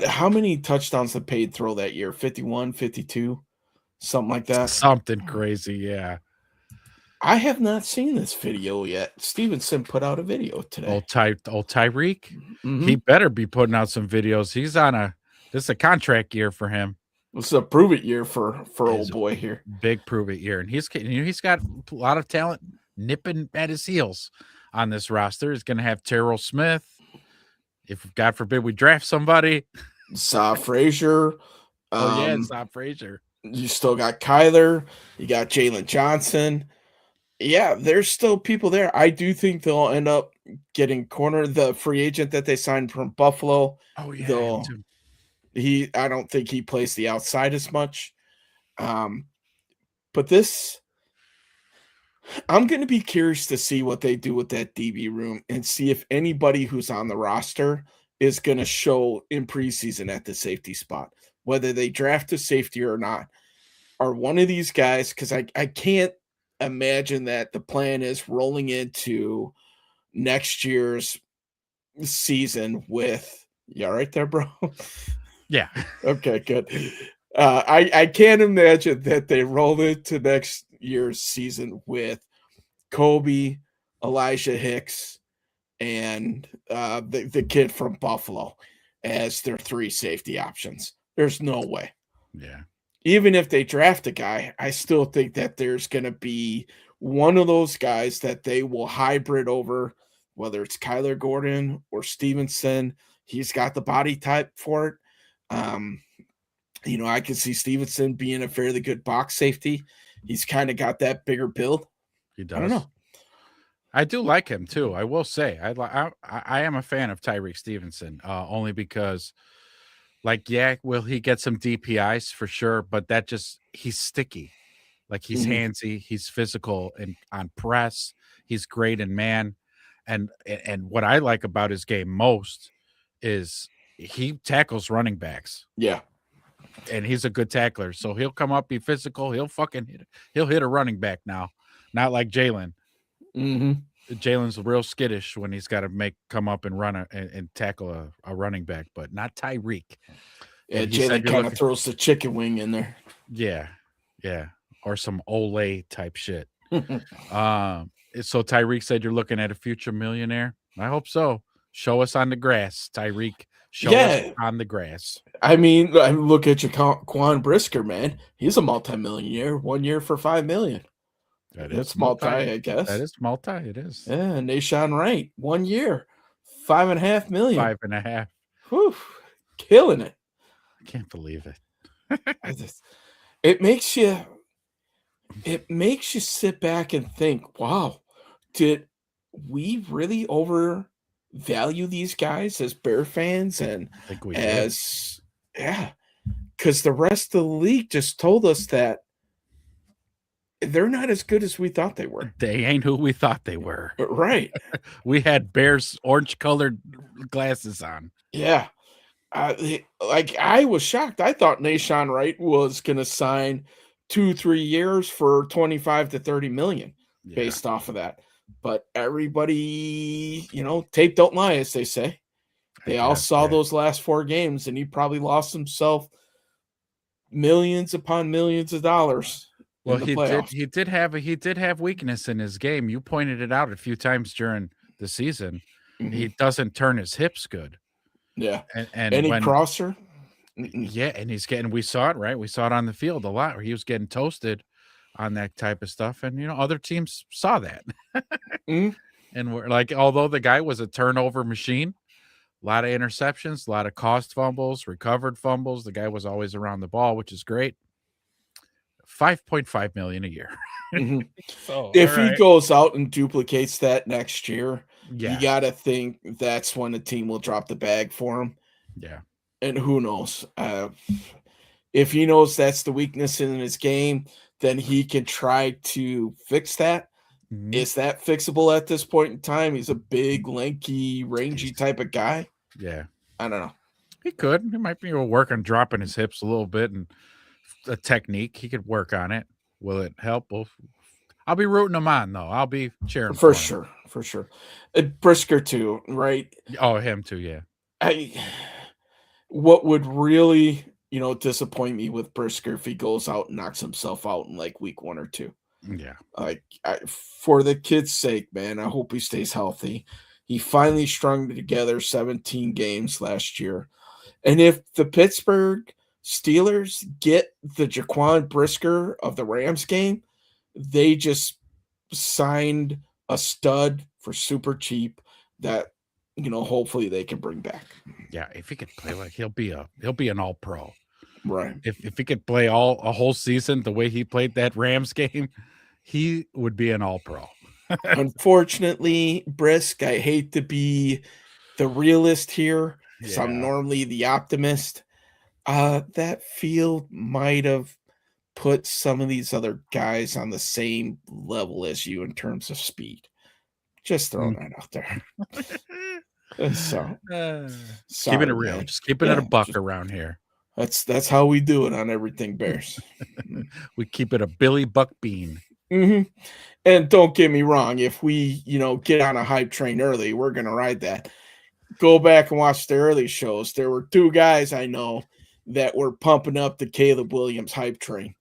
How many touchdowns did Pade throw that year? 51, 52, something like that? Something crazy, yeah. I have not seen this video yet. Stevenson put out a video today. Old Tyreek? He better be putting out some videos. He's this is a contract year for him. It's a prove it year for old boy here. Big prove it year. And he's got a lot of talent nipping at his heels on this roster. He's going to have Terrell Smith. If God forbid we draft somebody. Saw Frazier. Saw Frazier. You still got Kyler. You got Jalen Johnson. Yeah, there's still people there. I do think they'll end up getting corner. The free agent that they signed from Buffalo. Oh, yeah. I don't think he plays the outside as much. But this, I'm going to be curious to see what they do with that DB room and see if anybody who's on the roster is going to show in preseason at the safety spot, whether they draft a safety or not. Are one of these guys, because I can't imagine that the plan is rolling into next year's season with, you all right there, bro? Yeah. Okay, good. I can't imagine that they roll into next year's season with Kobe, Elijah Hicks, and the kid from Buffalo as their 3 safety options. There's no way. Yeah. Even if they draft a guy, I still think that there's going to be one of those guys that they will hybrid over, whether it's Kyler Gordon or Stevenson. He's got the body type for it. I can see Stevenson being a fairly good box safety. He's kind of got that bigger build. He does. I don't know. I do like him too. I will say I am a fan of Tyreek Stevenson, only because, will he get some DPIs for sure? But he's sticky. Like he's handsy, he's physical and on press. He's great in man, and what I like about his game most is he tackles running backs. Yeah. And he's a good tackler. So he'll come up, be physical. He'll hit a running back now. Not like Jalen. Jalen's real skittish when he's got to come up and run and tackle a running back, but not Tyreek. Yeah, Jalen kind of throws the chicken wing in there. Yeah. Yeah. Or some Olay type shit. So Tyreek said you're looking at a future millionaire. I hope so. Show us on the grass, Tyreek. Show us Yeah, on the grass. I mean, I look at Jaquan Brisker, man. He's a multimillionaire. 1 year for $5 million. That is That's multi, multi. I guess. That is multi. It is Yeah, Nashawn Wright, 1 year, $5.5 million. 5.5. Whew, killing it. I can't believe it. It makes you sit back and think, wow, did we really overvalue these guys as Bear fans? And I think we did. as yeah, because the rest of the league just told us that they're not as good as we thought they were. They ain't who we thought they were. Right. We had Bears orange colored glasses on. Yeah. Like I was shocked. I thought Nashawn Wright was going to sign 2-3 years for 25 to 30 million Yeah. based off of that. But everybody, tape don't lie, as they say. They all saw those last 4 games, and he probably lost himself millions upon millions of dollars. Well, he did have weakness in his game. You pointed it out a few times during the season. Mhm. He doesn't turn his hips good. Yeah. And Any when crosser? yeah, and we saw it, right? We saw it on the field a lot where he was getting toasted on that type of stuff. And other teams saw that. Mhm. And we're like, although the guy was a turnover machine, a lot of interceptions, a lot of caused fumbles, recovered fumbles. The guy was always around the ball, which is great. $5.5 million a year. Mhm. So, If he goes out and duplicates that next year, yeah, you got to think that's when the team will drop the bag for him. yeah, And who knows? If he knows that's the weakness in his game, then he can try to fix that. Mhm. Is that fixable at this point in time? He's a big, lanky, rangy type of guy. yeah. I don't know. He could. He might be able to work on dropping his hips a little bit and a technique. He could work on it. Will it help? Well, I'll be rooting him on, though. I'll be cheering For him. sure, for sure. Brisker too, right? Oh, him too, yeah. What would really, disappoint me with Brisker if he goes out and knocks himself out in like week 1 or 2. Yeah. For the kid's sake, man, I hope he stays healthy. He finally strung together 17 games last year. And if the Pittsburgh Steelers get the Jaquan Brisker of the Rams game, they just signed a stud for super cheap that, hopefully they can bring back. Yeah, if he could play like he'll be an all pro. Right. If he could play a whole season the way he played that Rams game, he would be an all pro. Unfortunately, Brisk, I hate to be the realist here, because I'm Yeah. normally the optimist. That field might have put some of these other guys on the same level as you in terms of speed. Just throwing that out there. So Keeping it real, man. just keeping it a buck just- around here. That's how we do it on Everything Bears. We keep it a Billy Buck Bean. Mm-hmm. And don't get me wrong, if we, get on a hype train early, we're going to ride that. Go back and watch the early shows. There were 2 guys I know that were pumping up the Caleb Williams hype train.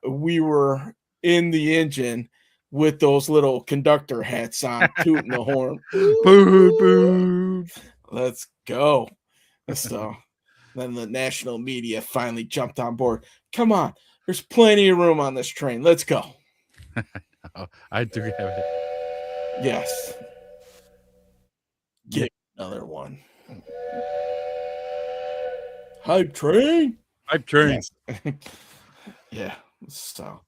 We were in the engine with those little conductor hats on, tooting the horn. Boo, boo. Let's go. So then the national media finally jumped on board. Come on, there's plenty of room on this train. Let's go. Oh, I do have it. Yes. Get another one. Hype train. Hype train. Yes. Yeah. So,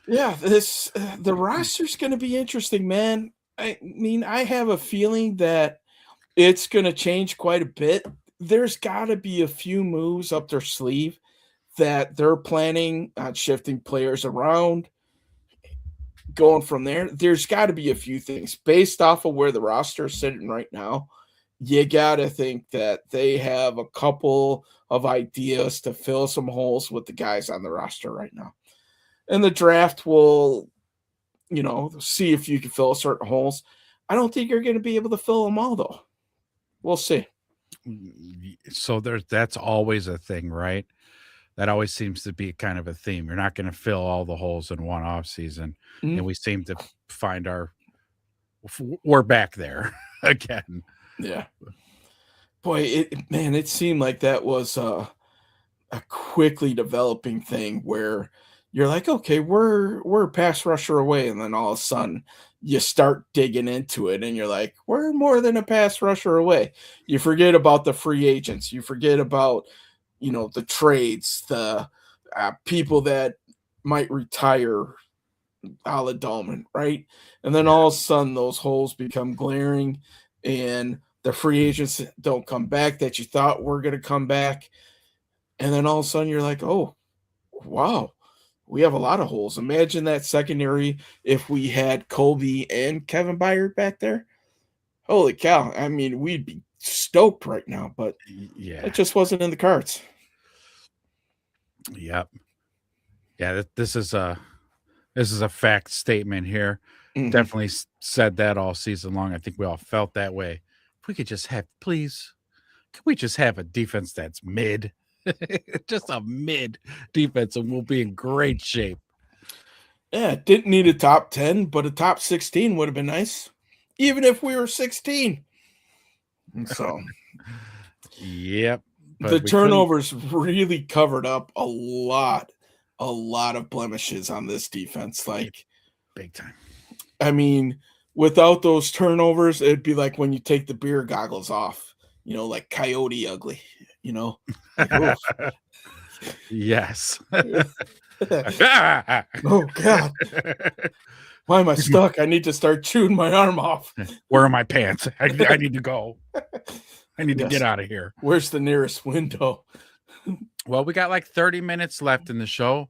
yeah, the roster's going to be interesting, man. I mean, I have a feeling that it's going to change quite a bit. There's got to be a few moves up their sleeve that they're planning on shifting players around. Going from there, there's got to be a few things based off of where the roster is sitting right now. You got to think that they have a couple of ideas to fill some holes with the guys on the roster right now. And the draft will, see if you can fill certain holes. I don't think you're going to be able to fill them all, though. We'll see. So that's always a thing, right? That always seems to be kind of a theme. You're not going to fill all the holes in one off season. And we seem to find we're back there again. Yeah. Boy, it seemed like that was a quickly developing thing where you're like, okay, we're a pass rusher away, and then all of a sudden you start digging into it, and you're like, we're more than a pass rusher away. You forget about the free agents, you forget about the trades, the people that might retire, a la Dolman, right? And then all of a sudden those holes become glaring, and the free agents don't come back that you thought were going to come back, and then all of a sudden you're like, oh, wow, we have a lot of holes. Imagine that secondary if we had Colby and Kevin Byard back there. Holy cow. I mean, we'd be stoked right now, but Yeah. it just wasn't in the cards. Yep. Yeah, this is a fact statement here. Mhm. Definitely said that all season long. I think we all felt that way. If we could just have, please, can we just have a defense that's mid? Just a mid defense, and we'll be in great shape. Yeah, didn't need a top 10, but a top 16 would have been nice, even if we were 16. And so Yep. the turnovers really covered up a lot of blemishes on this defense. Like, big time. I mean, without those turnovers, it'd be like when you take the beer goggles off, like Coyote Ugly, Like, yes. oh, God. Why am I stuck? I need to start chewing my arm off. Where are my pants? I need to go. I need to get out of here. Where's the nearest window? Well, we got like 30 minutes left in the show.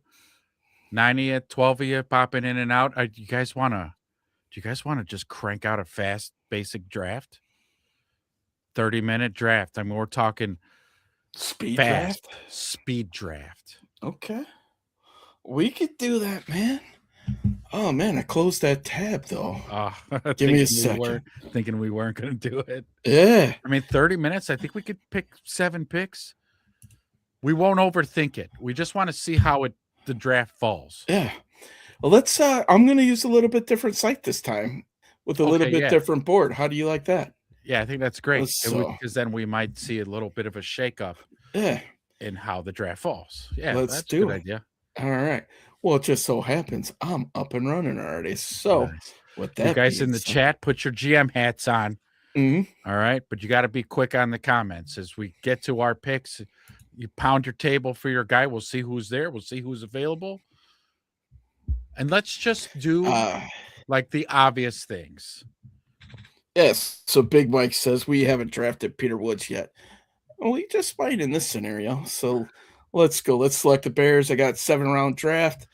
9 of you, 12 of you popping in and out. Do you guys want to just crank out a fast basic draft? 30-minute draft. I mean, we're talking speed fast draft. Speed draft. Okay. We could do that, man. Oh man, I closed that tab though. Give me a second. Thinking we weren't going to do it. Yeah. I mean, 30 minutes. I think we could pick 7 picks. We won't overthink it. We just want to see how the draft falls. Yeah. Well, let's. I'm going to use a little bit different site this time with a little bit different board. How do you like that? Yeah, I think that's great. Because then we might see a little bit of a shakeup. Yeah. In how the draft falls. Yeah, let's that's do a good it. idea. All right. Well, it just so happens I'm up and running already. So, nice. With that, you guys in the chat, put your GM hats on. Mm-hmm. All right, but you got to be quick on the comments as we get to our picks. You pound your table for your guy. We'll see who's there. We'll see who's available, and let's just do like the obvious things. Yes. So Big Mike says we haven't drafted Peter Woods yet. Well, we just might in this scenario. So let's go. Let's select the Bears. I got 7-round draft.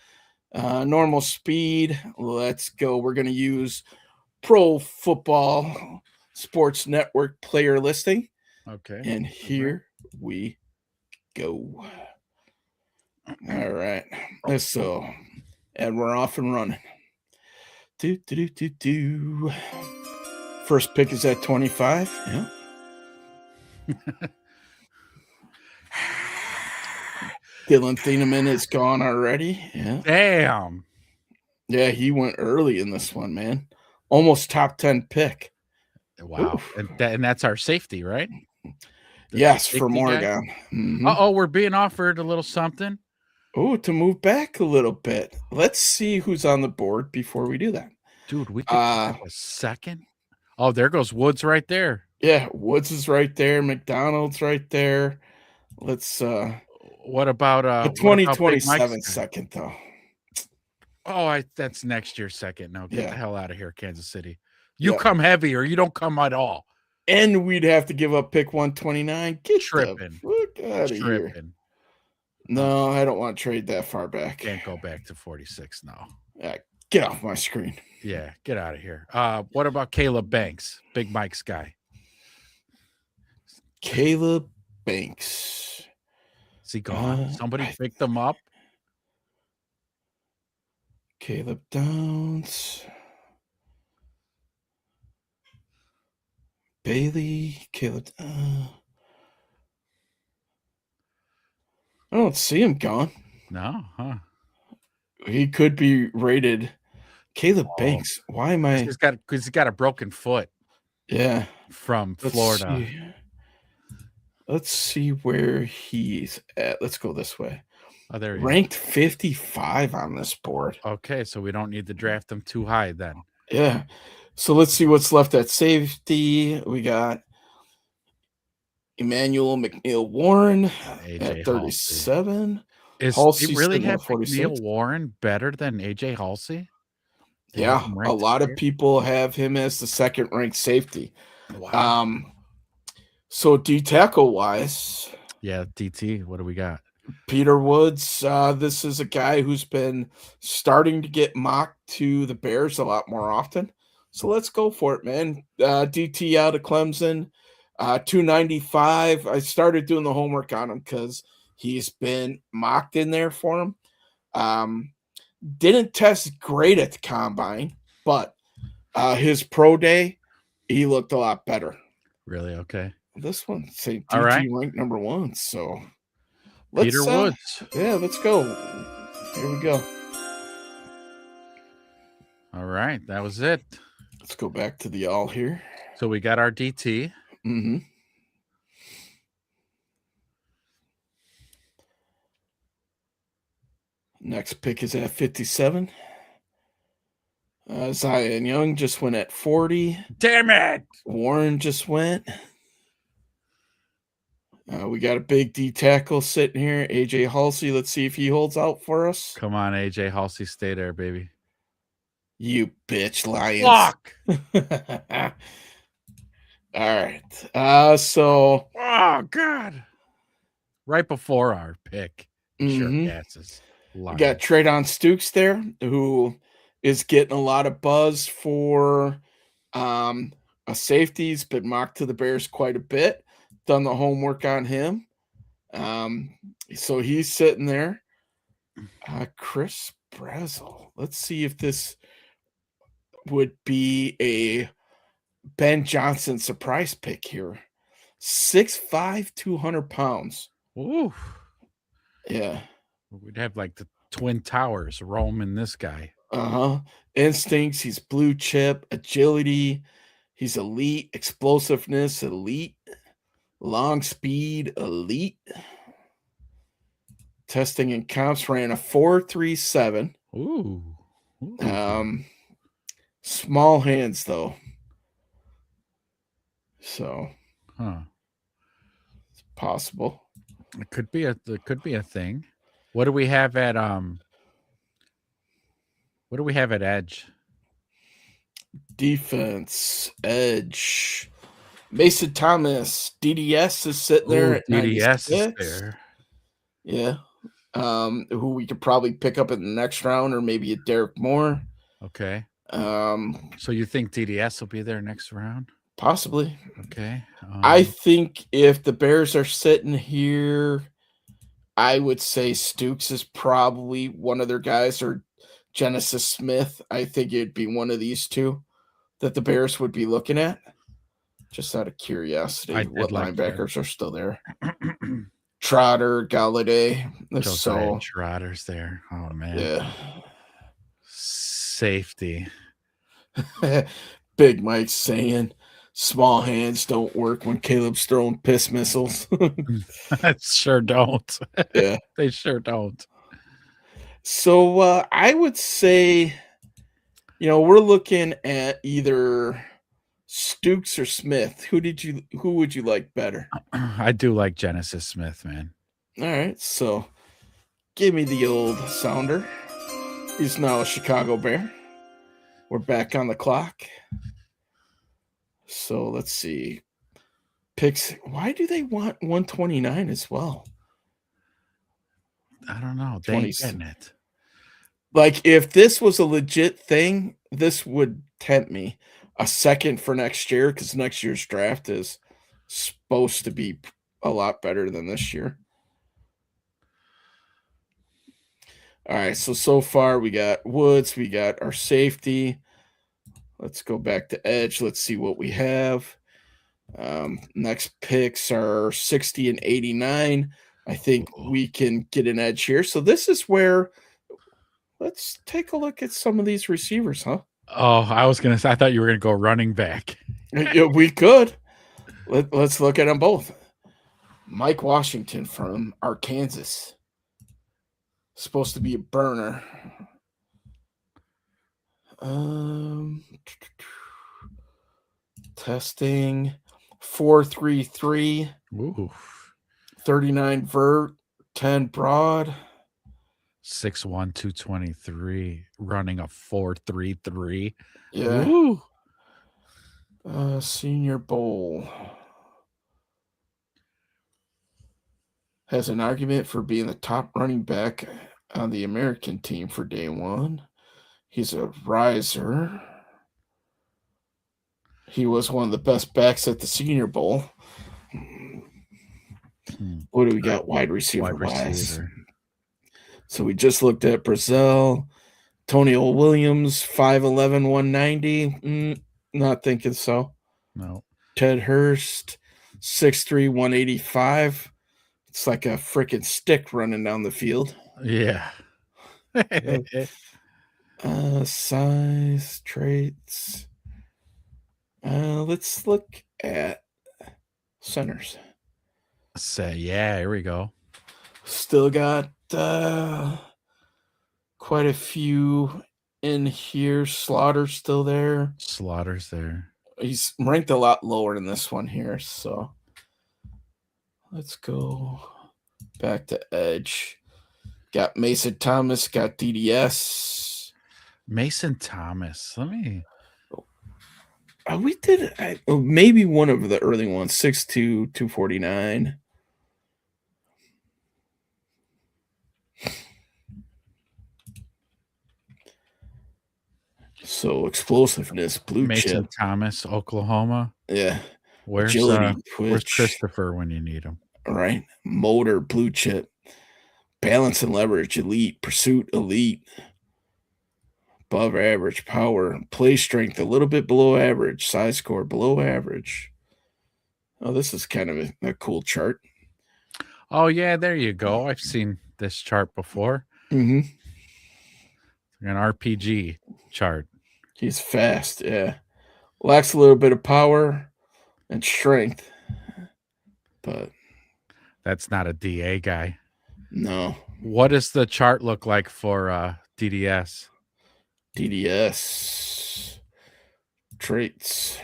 Normal speed. Let's go. We're going to use Pro Football Sports Network player listing. Okay. And here we go. All right. So, and we're off and running. First pick is at 25. Yeah. Dylan Thieneman is gone already. Yeah. Damn. Yeah, he went early in this one, man. Almost top 10 pick. Wow. And that's our safety, right? Yes, for Morgan. Mm-hmm. Uh-oh, we're being offered a little something. Oh, to move back a little bit. Let's see who's on the board before we do that. Dude, we could a second. Oh, there goes Woods right there. Yeah, Woods is right there. McDonald's right there. Let's what about the 2027 second though? Oh, that's next year's second. No, get the hell out of here, Kansas City. You come heavy or you don't come at all. And we'd have to give up pick 129. Get tripping. The fuck out of here. No, I don't want to trade that far back. Can't go back to 46 now. Get off my screen. Yeah, get out of here. What about Caleb Banks, Big Mike's guy? Caleb Banks. Is he gone? Somebody picked him up. Caleb Downs. Bailey. Caleb. I don't see him gone. No, huh? He could be rated Caleb Banks. Why am I? Because he's got a broken foot Yeah. from Let's Florida. see. Let's see where he's at. Let's go this way. Oh, there he is. Ranked 55 on this board. Okay, so we don't need to draft him too high then. Yeah. So let's see what's left at safety. We got Emmanuel McNeil Warren AJ at 37. Is Halsey he really sitting at have 46. McNeil Warren better than AJ Halsey? They Yeah, have him a ranked lot of higher? people have him as the second ranked safety. Wow. So D tackle wise, Yeah, DT. What do we got? Peter Woods. This is a guy who's been starting to get mocked to the Bears a lot more often. So let's go for it, man. DT out of Clemson, 295. I started doing the homework on him because he's been mocked in there for him. Didn't test great at the combine, but his pro day, he looked a lot better. Really? Okay. This one, say All DT right. ranked number 1. So Peter Woods. Yeah, let's go. Here we go. All right. That was it. Let's go back to the all here. So we got our DT. Mm-hmm. Next pick is at 57. Zion Young just went at 40. Damn it. Warren just went. We got a big D tackle sitting here. AJ Halsey. Let's see if he holds out for us. Come on, AJ Halsey. Stay there, baby. You bitch, Lions. Fuck. All right. So. Oh, God. Right before our pick. Mhm. Sure, asses. We got Traydon Stukes there, who is getting a lot of buzz for a safety. He's been mocked to the Bears quite a bit. Done the homework on him. So he's sitting there. Chris Brazel. Let's see if this would be a Ben Johnson surprise pick here. 6'5", 200 pounds. Ooh. Yeah. We'd have like the Twin Towers roaming this guy. Instincts, he's blue chip, agility, he's elite, explosiveness, elite, long speed, elite. Testing and comps ran a 4.37. Ooh. Small hands though. So it's possible. It could be a thing. What do we have at edge? Defense, edge. Mason Thomas, DDS is sitting there at DDS 96. is there. Yeah. Who we could probably pick up in the next round, or maybe a Derek Moore. Okay. So you think DDS will be there next round? Possibly. Okay. I think if the Bears are sitting here, I would say Stukes is probably one of their guys, or Genesis Smith. I think it'd be one of these two that the Bears would be looking at. Just out of curiosity, what linebackers are still there? Trotter, Galladay. So Trotter's there. Oh man. Yeah. Safety. Big Mike saying small hands don't work when Caleb's throwing piss missiles. Sure don't. Yeah. They sure don't. So I would say, we're looking at either Stukes or Smith. Who would you like better? I do like Genesis Smith, man. All right, so give me the old sounder. He's now a Chicago Bear. We're back on the clock. So let's see. Picks. Why do they want 129 as well? I don't know. They ain't getting it. Like, if this was a legit thing, this would tempt me. A second for next year, because next year's draft is supposed to be a lot better than this year. All right, so far we got Woods, we got our safety. Let's go back to edge. Let's see what we have. Next picks are 60 and 89. I think we can get an edge here. So this is where let's take a look at some of these receivers, huh? Oh, I was gonna say. I thought you were gonna go running back. Yeah, we could. Let's look at them both. Mike Washington from Arkansas. Supposed to be a burner. Testing 4.33, Ooh, 39 vert, 10 broad. 6'1", 223, running a 4.33. Yeah. Ooh. Senior Bowl. Has an argument for being the top running back on the American team for day one. He's a riser. He was one of the best backs at the Senior Bowl. What do we got wide receiver wise? So we just looked at Brazil. Antonio Williams, 5'11", 190. Not thinking so. No. Ted Hurst, 6'3", 185. It's like a freaking stick running down the field. Yeah. Size, traits. Let's look at centers. Say, yeah, here we go. Still got quite a few in here. Slaughter's still there. Slaughter's there. He's ranked a lot lower than this one here, so let's go back to edge. Got Mason Thomas, got DDS. Mason Thomas. Let me. We did maybe one of the early ones, 6'2", 249. So explosiveness, blue Mason chip. Thomas, Oklahoma. Yeah. Where's Agility, where's twitch. Christopher when you need him? All right. Motor, blue chip. Balance and leverage, elite. Pursuit, elite. Above average. Power. Play strength, a little bit below average. Size score, below average. Oh, this is kind of a cool chart. Oh, yeah, there you go. I've seen this chart before. Mm-hmm. An RPG chart. He's fast, yeah. Lacks a little bit of power and strength, but that's not a DA guy. No. What does the chart look like for DDS? DDS traits.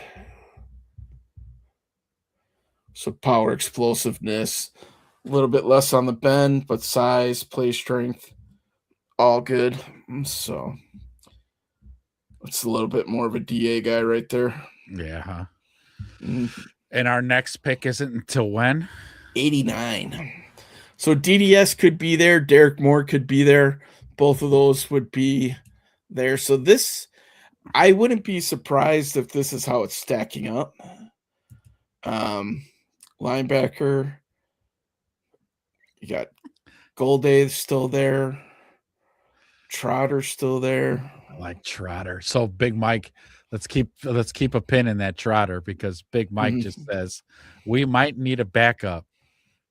So power, explosiveness, a little bit less on the bend, but size, play strength, all good. So it's a little bit more of a DA guy right there. Yeah. Huh? Mm-hmm. And our next pick isn't until when? 89. So DDS could be there. Derek Moore could be there. Both of those would be there. So this, I wouldn't be surprised if this is how it's stacking up. Linebacker, you got Golday still there. Trotter still there. I like Trotter. So Big Mike, let's keep a pin in that Trotter, because Big Mike just says we might need a backup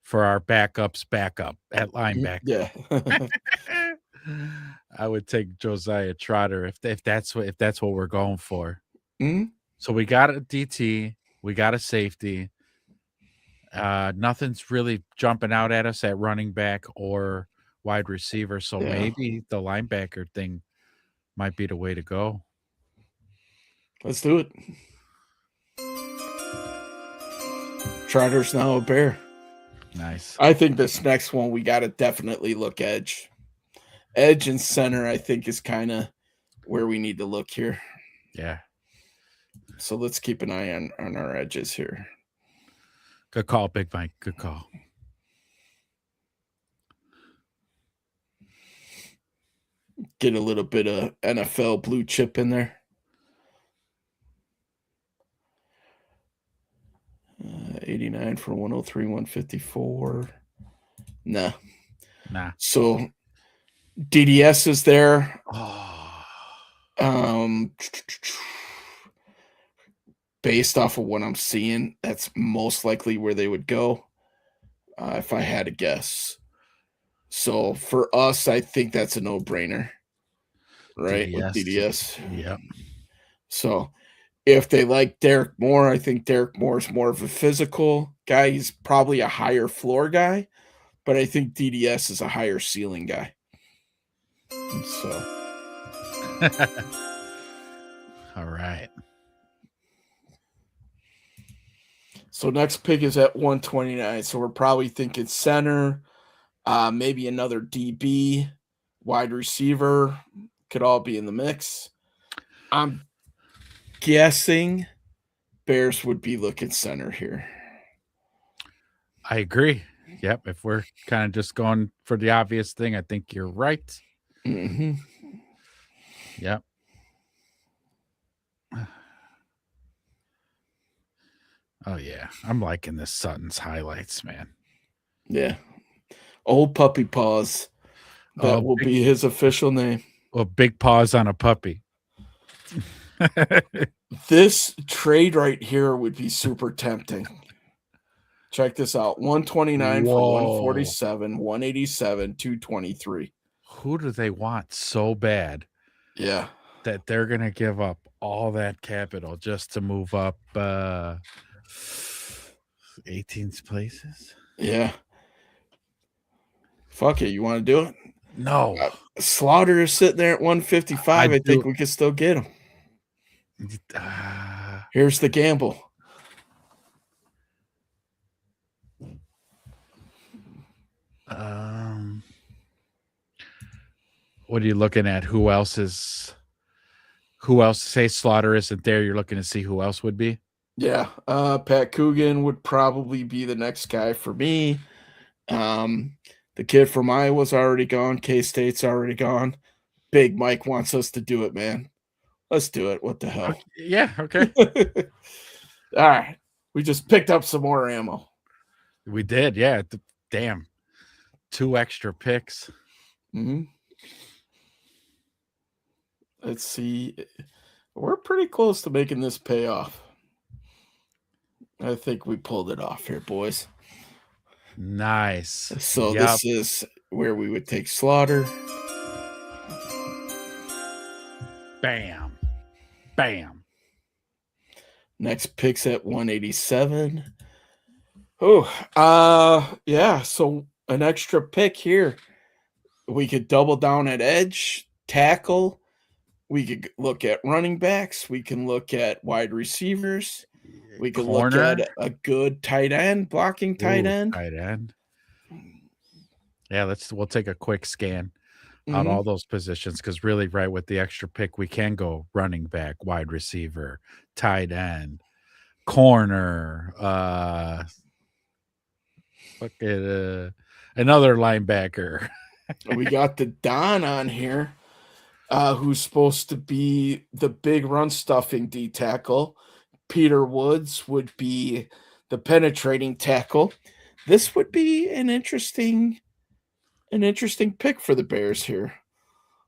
for our backup's backup at linebacker. Yeah. I would take Josiah Trotter if that's what we're going for. Mm-hmm. So we got a DT, we got a safety. Nothing's really jumping out at us at running back or wide receiver. So maybe the linebacker thing might be the way to go. Let's do it. Trotter's now a Bear. Nice. I think this next one we got to definitely look edge. Edge and center, I think, is kind of where we need to look here. Yeah. So let's keep an eye on our edges here. Good call, Big Mike. Good call. Get a little bit of NFL blue chip in there. 89 for 103, 154. Nah. So DDS is there. Based off of what I'm seeing, that's most likely where they would go, if I had to guess. So for us, I think that's a no-brainer. right? With DDS. Yep. So if they like Derek Moore, I think Derek Moore's more of a physical guy. He's probably a higher floor guy, but I think DDS is a higher ceiling guy. And All right. so next pick is at 129. So we're probably thinking center, maybe another DB, wide receiver could all be in the mix. I'm guessing Bears would be looking center here. I agree. Yep. If we're kind of just going for the obvious thing, I think you're right. Mm-hmm. Yep. Oh yeah, I'm liking this Sutton's highlights, man. Yeah. Old Puppy Paws. That will be his official name. Well, big paws on a puppy. This trade right here would be super tempting. Check this out. 129 for 147, 187, 223. Who do they want so bad? Yeah. That they're going to give up all that capital just to move up 18th places? Yeah. Fuck it. You want to do it? No. Slaughter is sitting there at 155. I think we can still get him. Here's the gamble. What are you looking at? Who else? Say Slaughter isn't there, you're looking to see who else would be? Yeah. Pat Coogan would probably be the next guy for me. The kid from Iowa's already gone. K-State's already gone. Big Mike wants us to do it, man. Let's do it. What the hell? Yeah, okay. All right. We just picked up some more ammo. We did, yeah. Damn. 2 extra picks. Mm-hmm. Let's see. We're pretty close to making this pay off. I think we pulled it off here, boys. Nice. So this is where we would take Slaughter. Bam. Bam. Next pick's at 187. Oh, yeah. So an extra pick here. We could double down at edge, tackle. We could look at running backs. We can look at wide receivers. We could look at a good tight end, blocking tight end. Tight end. Yeah, we'll take a quick scan on all those positions, because really, right, with the extra pick, we can go running back, wide receiver, tight end, corner, another linebacker. We got the Don on here, who's supposed to be the big run stuffing D tackle. Peter Woods would be the penetrating tackle. This would be an interesting pick for the Bears here.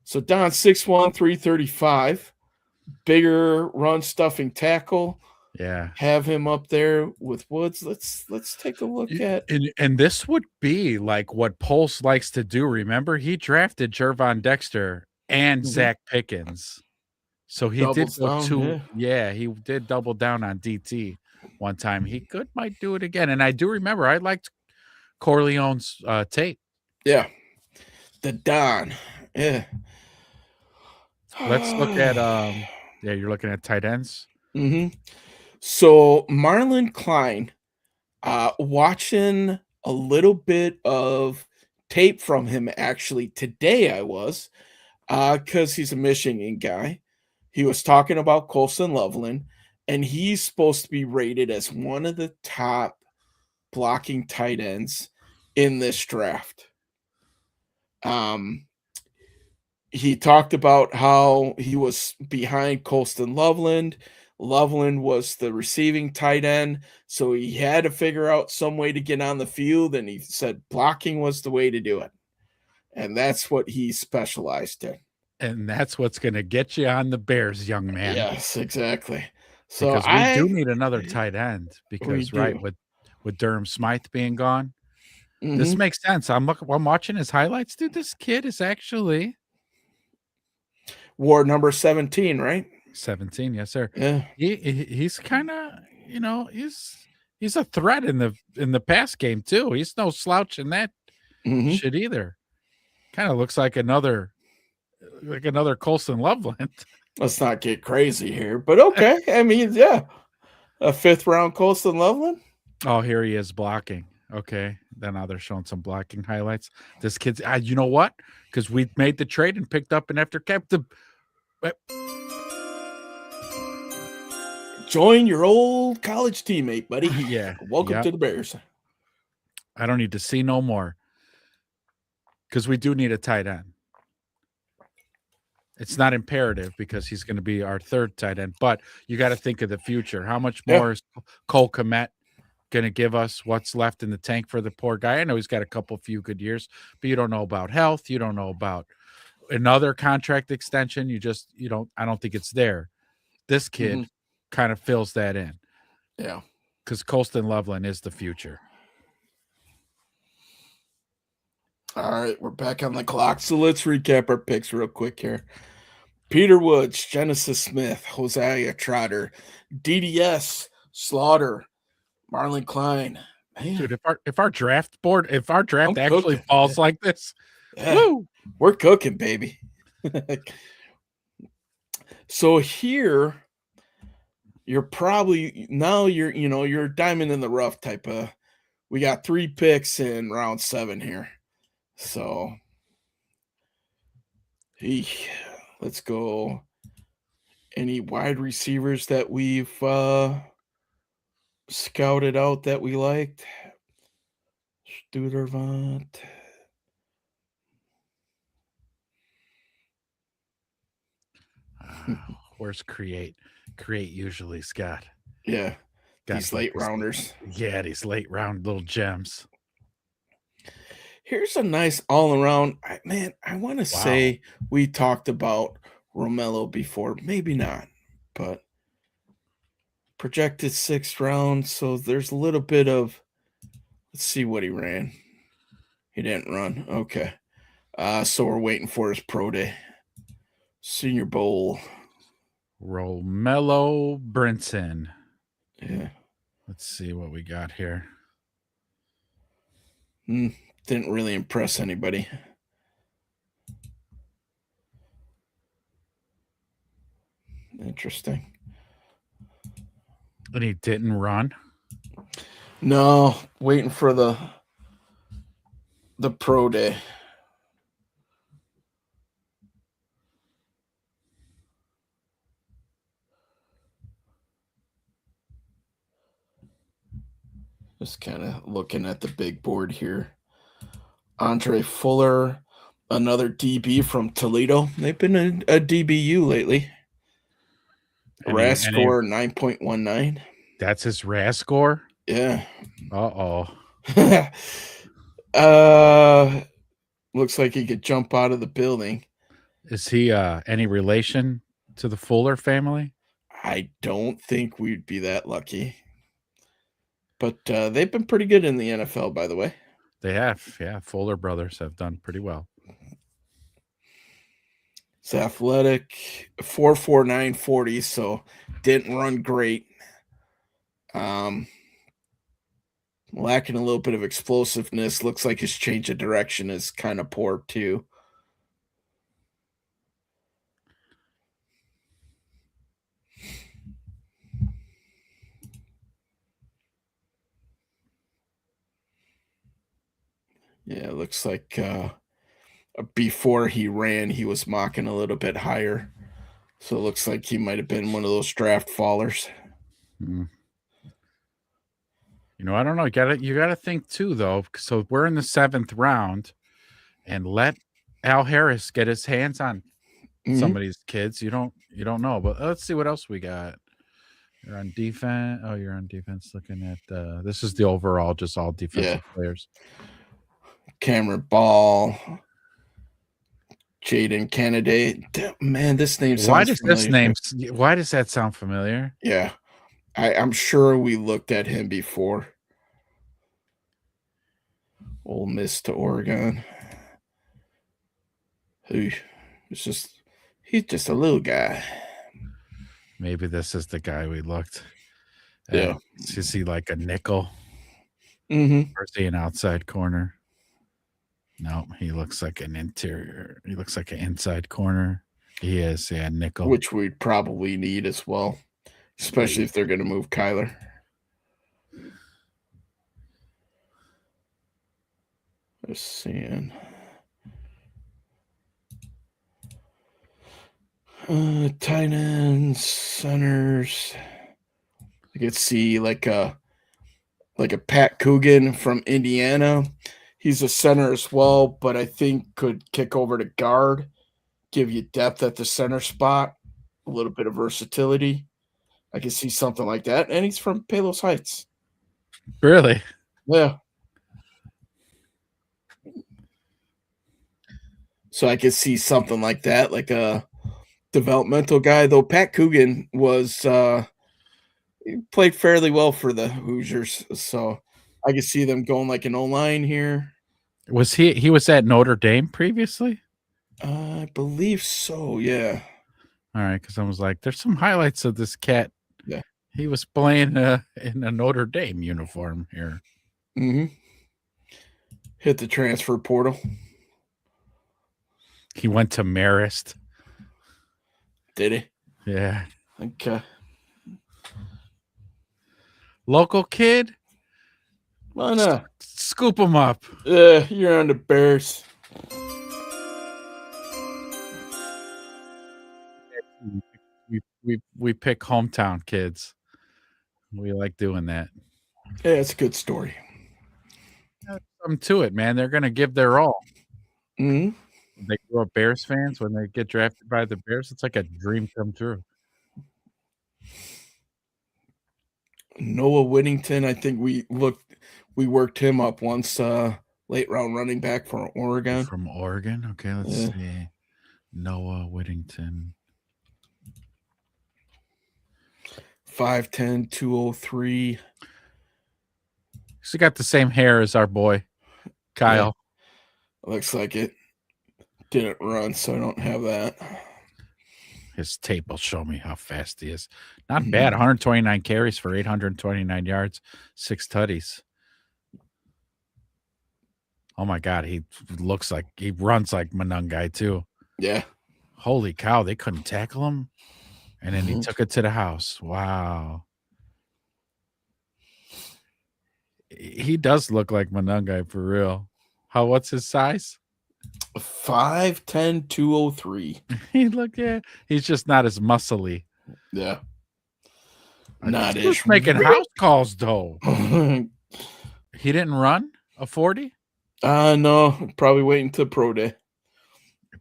So Don 6'1", 335, bigger run stuffing tackle. Yeah. Have him up there with Woods. Let's take a look at. And this would be like what Pulse likes to do. Remember, he drafted Jervon Dexter and Zach Pickens. So he did go he did double down on DT one time. He might do it again. And I do remember I liked Corleone's tape. Yeah. The Don. Yeah. Let's look at you're looking at tight ends. Mm-hmm. So Marlon Klein, watching a little bit of tape from him actually today. I was, because he's a Michigan guy. He was talking about Colson Loveland, and he's supposed to be rated as one of the top blocking tight ends in this draft. He talked about how he was behind Colston Loveland. Loveland was the receiving tight end, so he had to figure out some way to get on the field, and he said blocking was the way to do it. And that's what he specialized in. And that's what's going to get you on the Bears, young man. Yes, exactly. So because we do need another tight end, because with Durham Smythe being gone, this makes sense. I'm watching his highlights, dude. This kid is actually wore number 17, right? 17, yes, sir. Yeah. He's kind of, he's a threat in the pass game too. He's no slouch in that Hmm. shit either. Kind of looks like another Colson Loveland. Let's not get crazy here, but okay. I mean, yeah, a 5th-round Colston Loveland. Oh, here he is blocking. Okay, then now they're showing some blocking highlights. This kid's, you know what? Because we made the trade and picked up an after captain. Join your old college teammate, buddy. Yeah, Welcome yeah. to the Bears. I don't need to see no more. Because we do need a tight end. It's not imperative because he's going to be our 3rd tight end, but you got to think of the future. How much more is Cole Kmet going to give us? What's left in the tank for the poor guy? I know he's got a few good years, but you don't know about health. You don't know about another contract extension. I don't think it's there. This kid kind of fills that in. Yeah. Because Colston Loveland is the future. All right, we're back on the clock. So let's recap our picks real quick here. Peter Woods, Genesis Smith, Hosea Trotter, DDS, Slaughter, Marlon Klein. Man, dude, if our draft I'm actually cooking. falls like this, woo! We're cooking, baby. So here, you're probably you're diamond in the rough type of. We got 3 picks in round 7 here, so let's go. Any wide receivers that we've scouted out that we liked? Studervant. Where's Create? Create usually, Scott. Yeah, these late rounders. Yeah, these late round little gems. Here's a nice all-around. I want to say we talked about Romello before. Maybe not, but projected 6th round. So there's a little bit of. Let's see what he ran. He didn't run. Okay. So we're waiting for his pro day. Senior Bowl. Romello Brinson. Yeah. Let's see what we got here. Didn't really impress anybody. Interesting. And he didn't run? No, waiting for the pro day. Just kind of looking at the big board here. Andre Fuller, another DB from Toledo. They've been a DBU lately. RAS score 9.19. That's his RAS score? Yeah. Uh-oh. Looks like he could jump out of the building. Is he any relation to the Fuller family? I don't think we'd be that lucky. But they've been pretty good in the NFL, by the way. They have, yeah. Fuller brothers have done pretty well. It's athletic, 4.49 40, so didn't run great. Lacking a little bit of explosiveness. Looks like his change of direction is kind of poor too. Yeah, it looks like before he ran, he was mocking a little bit higher. So it looks like he might have been one of those draft fallers. You know, I don't know. You gotta think too, though. So we're in the 7th round, and let Al Harris get his hands on some of these kids. You don't know. But let's see what else we got. You're on defense. Oh, you're on defense. Looking at this is the overall, just all defensive players. Cameron Ball, Jaden Kennedy. Man, this name sounds Why does familiar. Why does that sound familiar? Yeah. I'm sure we looked at him before. Ole Miss to Oregon. It's just He's just a little guy. Maybe this is the guy we looked at. Yeah. Is he like a nickel? Mm-hmm. Or is he an outside corner? No, he looks like an interior. He looks like an inside corner. He is, yeah, nickel. Which we'd probably need as well, especially if they're going to move Kyler. Just seeing. Tight ends, centers. I could see like a Pat Coogan from Indiana. He's a center as well, but I think could kick over to guard, give you depth at the center spot, a little bit of versatility. I can see something like that. And he's from Palos Heights. Really? Yeah. So I could see something like that, like a developmental guy. Though Pat Coogan was he played fairly well for the Hoosiers. So I could see them going like an O-line here. Was he was at Notre Dame previously? I believe so, yeah. All right, because I was like, there's some highlights of this cat. Yeah. He was playing in a Notre Dame uniform here. Mm-hmm. Hit the transfer portal. He went to Marist. Did he? Yeah. Okay. Local kid? Why not? Scoop him up. You're on the Bears. We pick hometown kids. We like doing that. Yeah, it's a good story. Something to it, man. They're gonna give their all. Mm-hmm. They grow up Bears fans when they get drafted by the Bears. It's like a dream come true. Noah Whittington, I think we worked him up once, late round running back from Oregon. From Oregon? Okay, let's see. Noah Whittington. 5'10", 203. He's got the same hair as our boy, Kyle. Yeah. Looks like it. Didn't run, so I don't have that. His tape will show me how fast he is. Not bad. 129 carries for 829 yards, 6 tutties. Oh my God, he runs like Manungai too. Yeah. Holy cow, they couldn't tackle him. And then he took it to the house. Wow. He does look like Manungai for real. What's his size? 5'10", 203. He's just not as muscly. Yeah. Not as making house calls though. He didn't run a 40? No, probably waiting till pro day.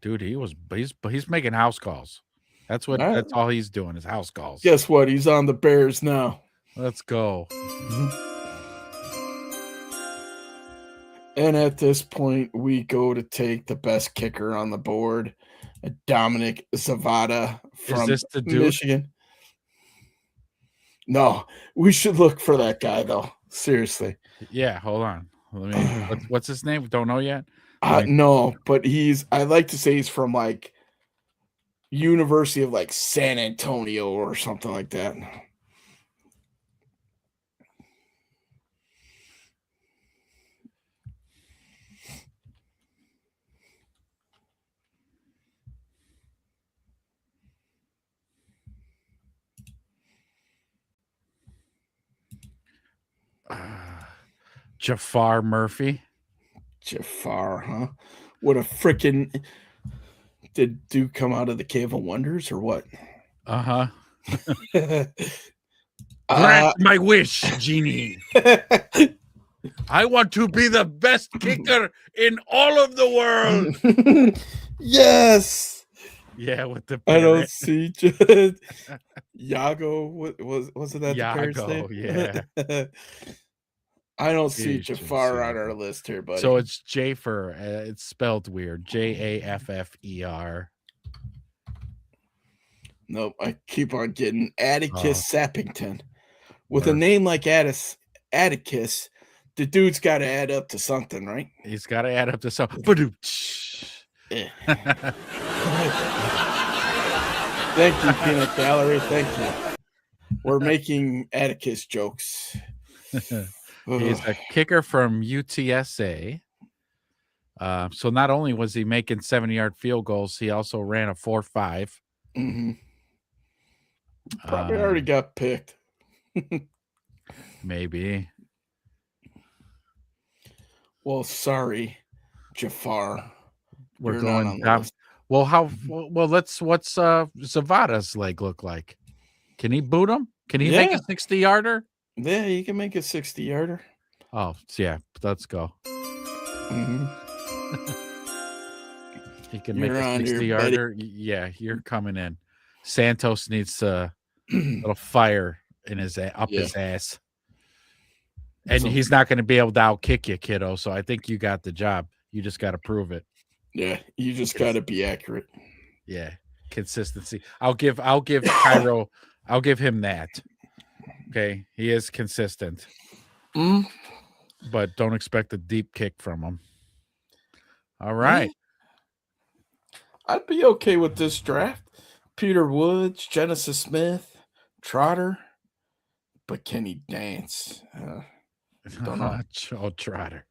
Dude, he's making house calls. That's all he's doing is house calls. Guess what? He's on the Bears now. Let's go. And at this point, we go to take the best kicker on the board, Dominic Zavada from Michigan. No, we should look for that guy, though. Seriously. Yeah, hold on. What's his name? Don't know yet? No, but I like to say he's from, like, University of, like, San Antonio or something like that. Jafar Murphy. Jafar, huh? What a freaking... Did Duke come out of the Cave of Wonders or what? Uh-huh. Grant my wish, genie. I want to be the best kicker in all of the world. Yes. Yeah, with the parrot. I don't see Yago. What was it that the parrot's name? Yeah. I don't see Jafar on our list here, buddy. So it's Jaffer. It's spelled weird. Jaffer. Nope. I keep on getting Atticus Sappington. With a name like Atticus, the dude's got to add up to something, right? He's got to add up to something. Thank you, Peanut Gallery. Thank you. We're making Atticus jokes. He's a kicker from UTSA. So not only was he making 70-yard field goals, he also ran a 4.5. Mm-hmm. Probably already got picked. Maybe. Well, sorry, Jafar. We're You're not going on the down. list. Well, what's Zavada's leg look like? Can he boot him? Can he make a 60-yarder? Yeah, you can make a 60-yarder. Oh, yeah, let's go. Mm-hmm. He can You're make a on here, 60-yarder. Yeah, you're coming in. Santos needs a little fire in his his ass. And he's not going to be able to outkick you, kiddo. So I think you got the job. You just got to prove it. Yeah, you just got to be accurate. Yeah, consistency. I'll give Cairo. I'll give him that. Okay, he is consistent, but don't expect a deep kick from him. All right. I'd be okay with this draft. Peter Woods, Genesis Smith, Trotter, but can he dance? Don't know. Joe Trotter.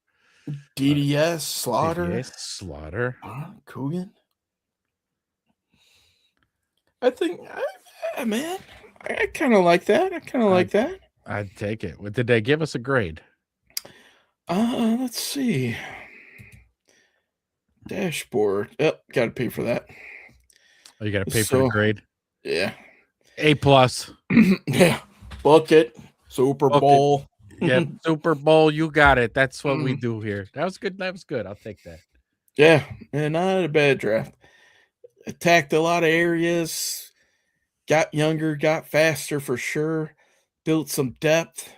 DDS, Slaughter. DDS, Slaughter. Coogan. I think, man, I kind of like that. I kind of like that. I'd take it. Did they give us a grade? Let's see. Dashboard. Yep, got to pay for that. Oh, you got to pay for the grade? Yeah. A+. Yeah. Bucket. Super Bowl. Yep. Super Bowl. You got it. That's what we do here. That was good. That was good. I'll take that. Yeah. And not a bad draft. Attacked a lot of areas. Got younger. Got faster for sure. Built some depth.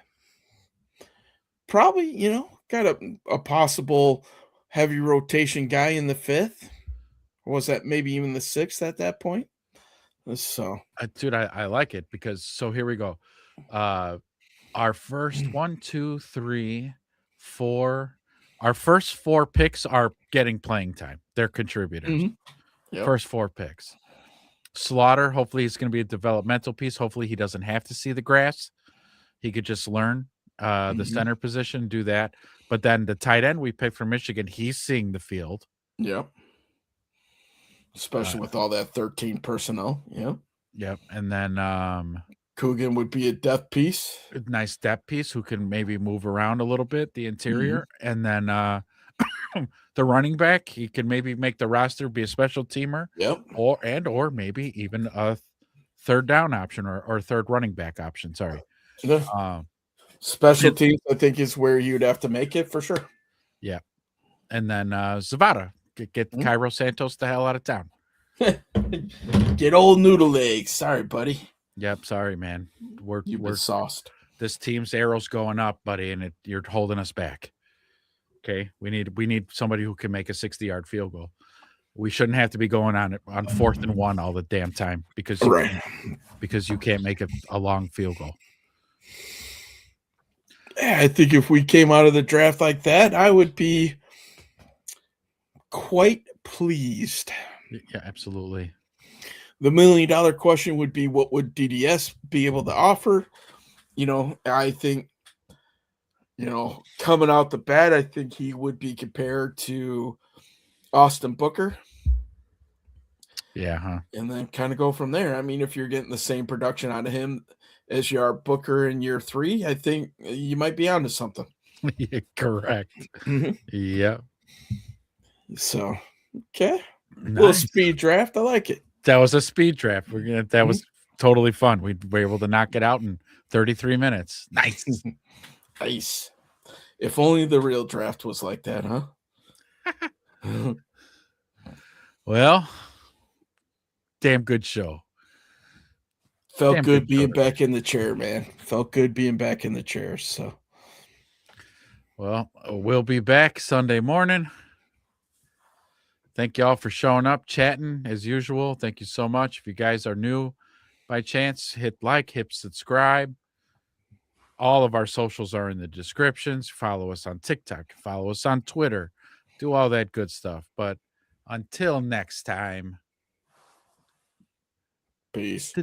Probably, got a possible heavy rotation guy in the 5th. Or was that maybe even the 6th at that point? So, dude, I like it because here we go. Our first 1, 2, 3, 4. Our first 4 picks are getting playing time. They're contributors. Yep. First 4 picks. Slaughter, hopefully he's going to be a developmental piece. Hopefully he doesn't have to see the grass. He could just learn the center position, do that. But then the tight end we picked from Michigan, he's seeing the field. Yep. Especially with all that 13 personnel. Yep. Yep. And then Coogan would be a depth piece. A nice depth piece who can maybe move around a little bit, the interior. And then the running back, he can maybe make the roster, be a special teamer. Yep. Or maybe even a third down option or third running back option. Sorry. Yeah. Special teams, I think, is where you'd have to make it for sure. Yeah. And then Zavada. Get Cairo Santos the hell out of town. Get old noodle legs. Sorry, buddy. Yep. Sorry, man. We're sauced. This team's arrow's going up, buddy, and you're holding us back. Okay. We need somebody who can make a 60-yard field goal. We shouldn't have to be going on 4th and 1 all the damn time because you can't make a long field goal. Yeah, I think if we came out of the draft like that, I would be quite pleased. Yeah, absolutely. The $1 million question would be, what would DDS be able to offer? I think, coming out the bat, I think he would be compared to Austin Booker. Yeah, huh? And then kind of go from there. I mean, if you're getting the same production out of him as you are Booker in year 3, I think you might be onto something. Yeah, correct. Yeah. So, okay. Nice. Little speed draft. I like it. That was a speed draft. That was totally fun. We were able to knock it out in 33 minutes. Nice. Nice. If only the real draft was like that, huh? Well, damn good show. Felt good being back in the chair, man. Felt good being back in the chair. So, well, we'll be back Sunday morning. Thank y'all for showing up, chatting as usual. Thank you so much. If you guys are new by chance, hit like, hit subscribe. All of our socials are in the descriptions. Follow us on TikTok. Follow us on Twitter. Do all that good stuff. But until next time. Peace.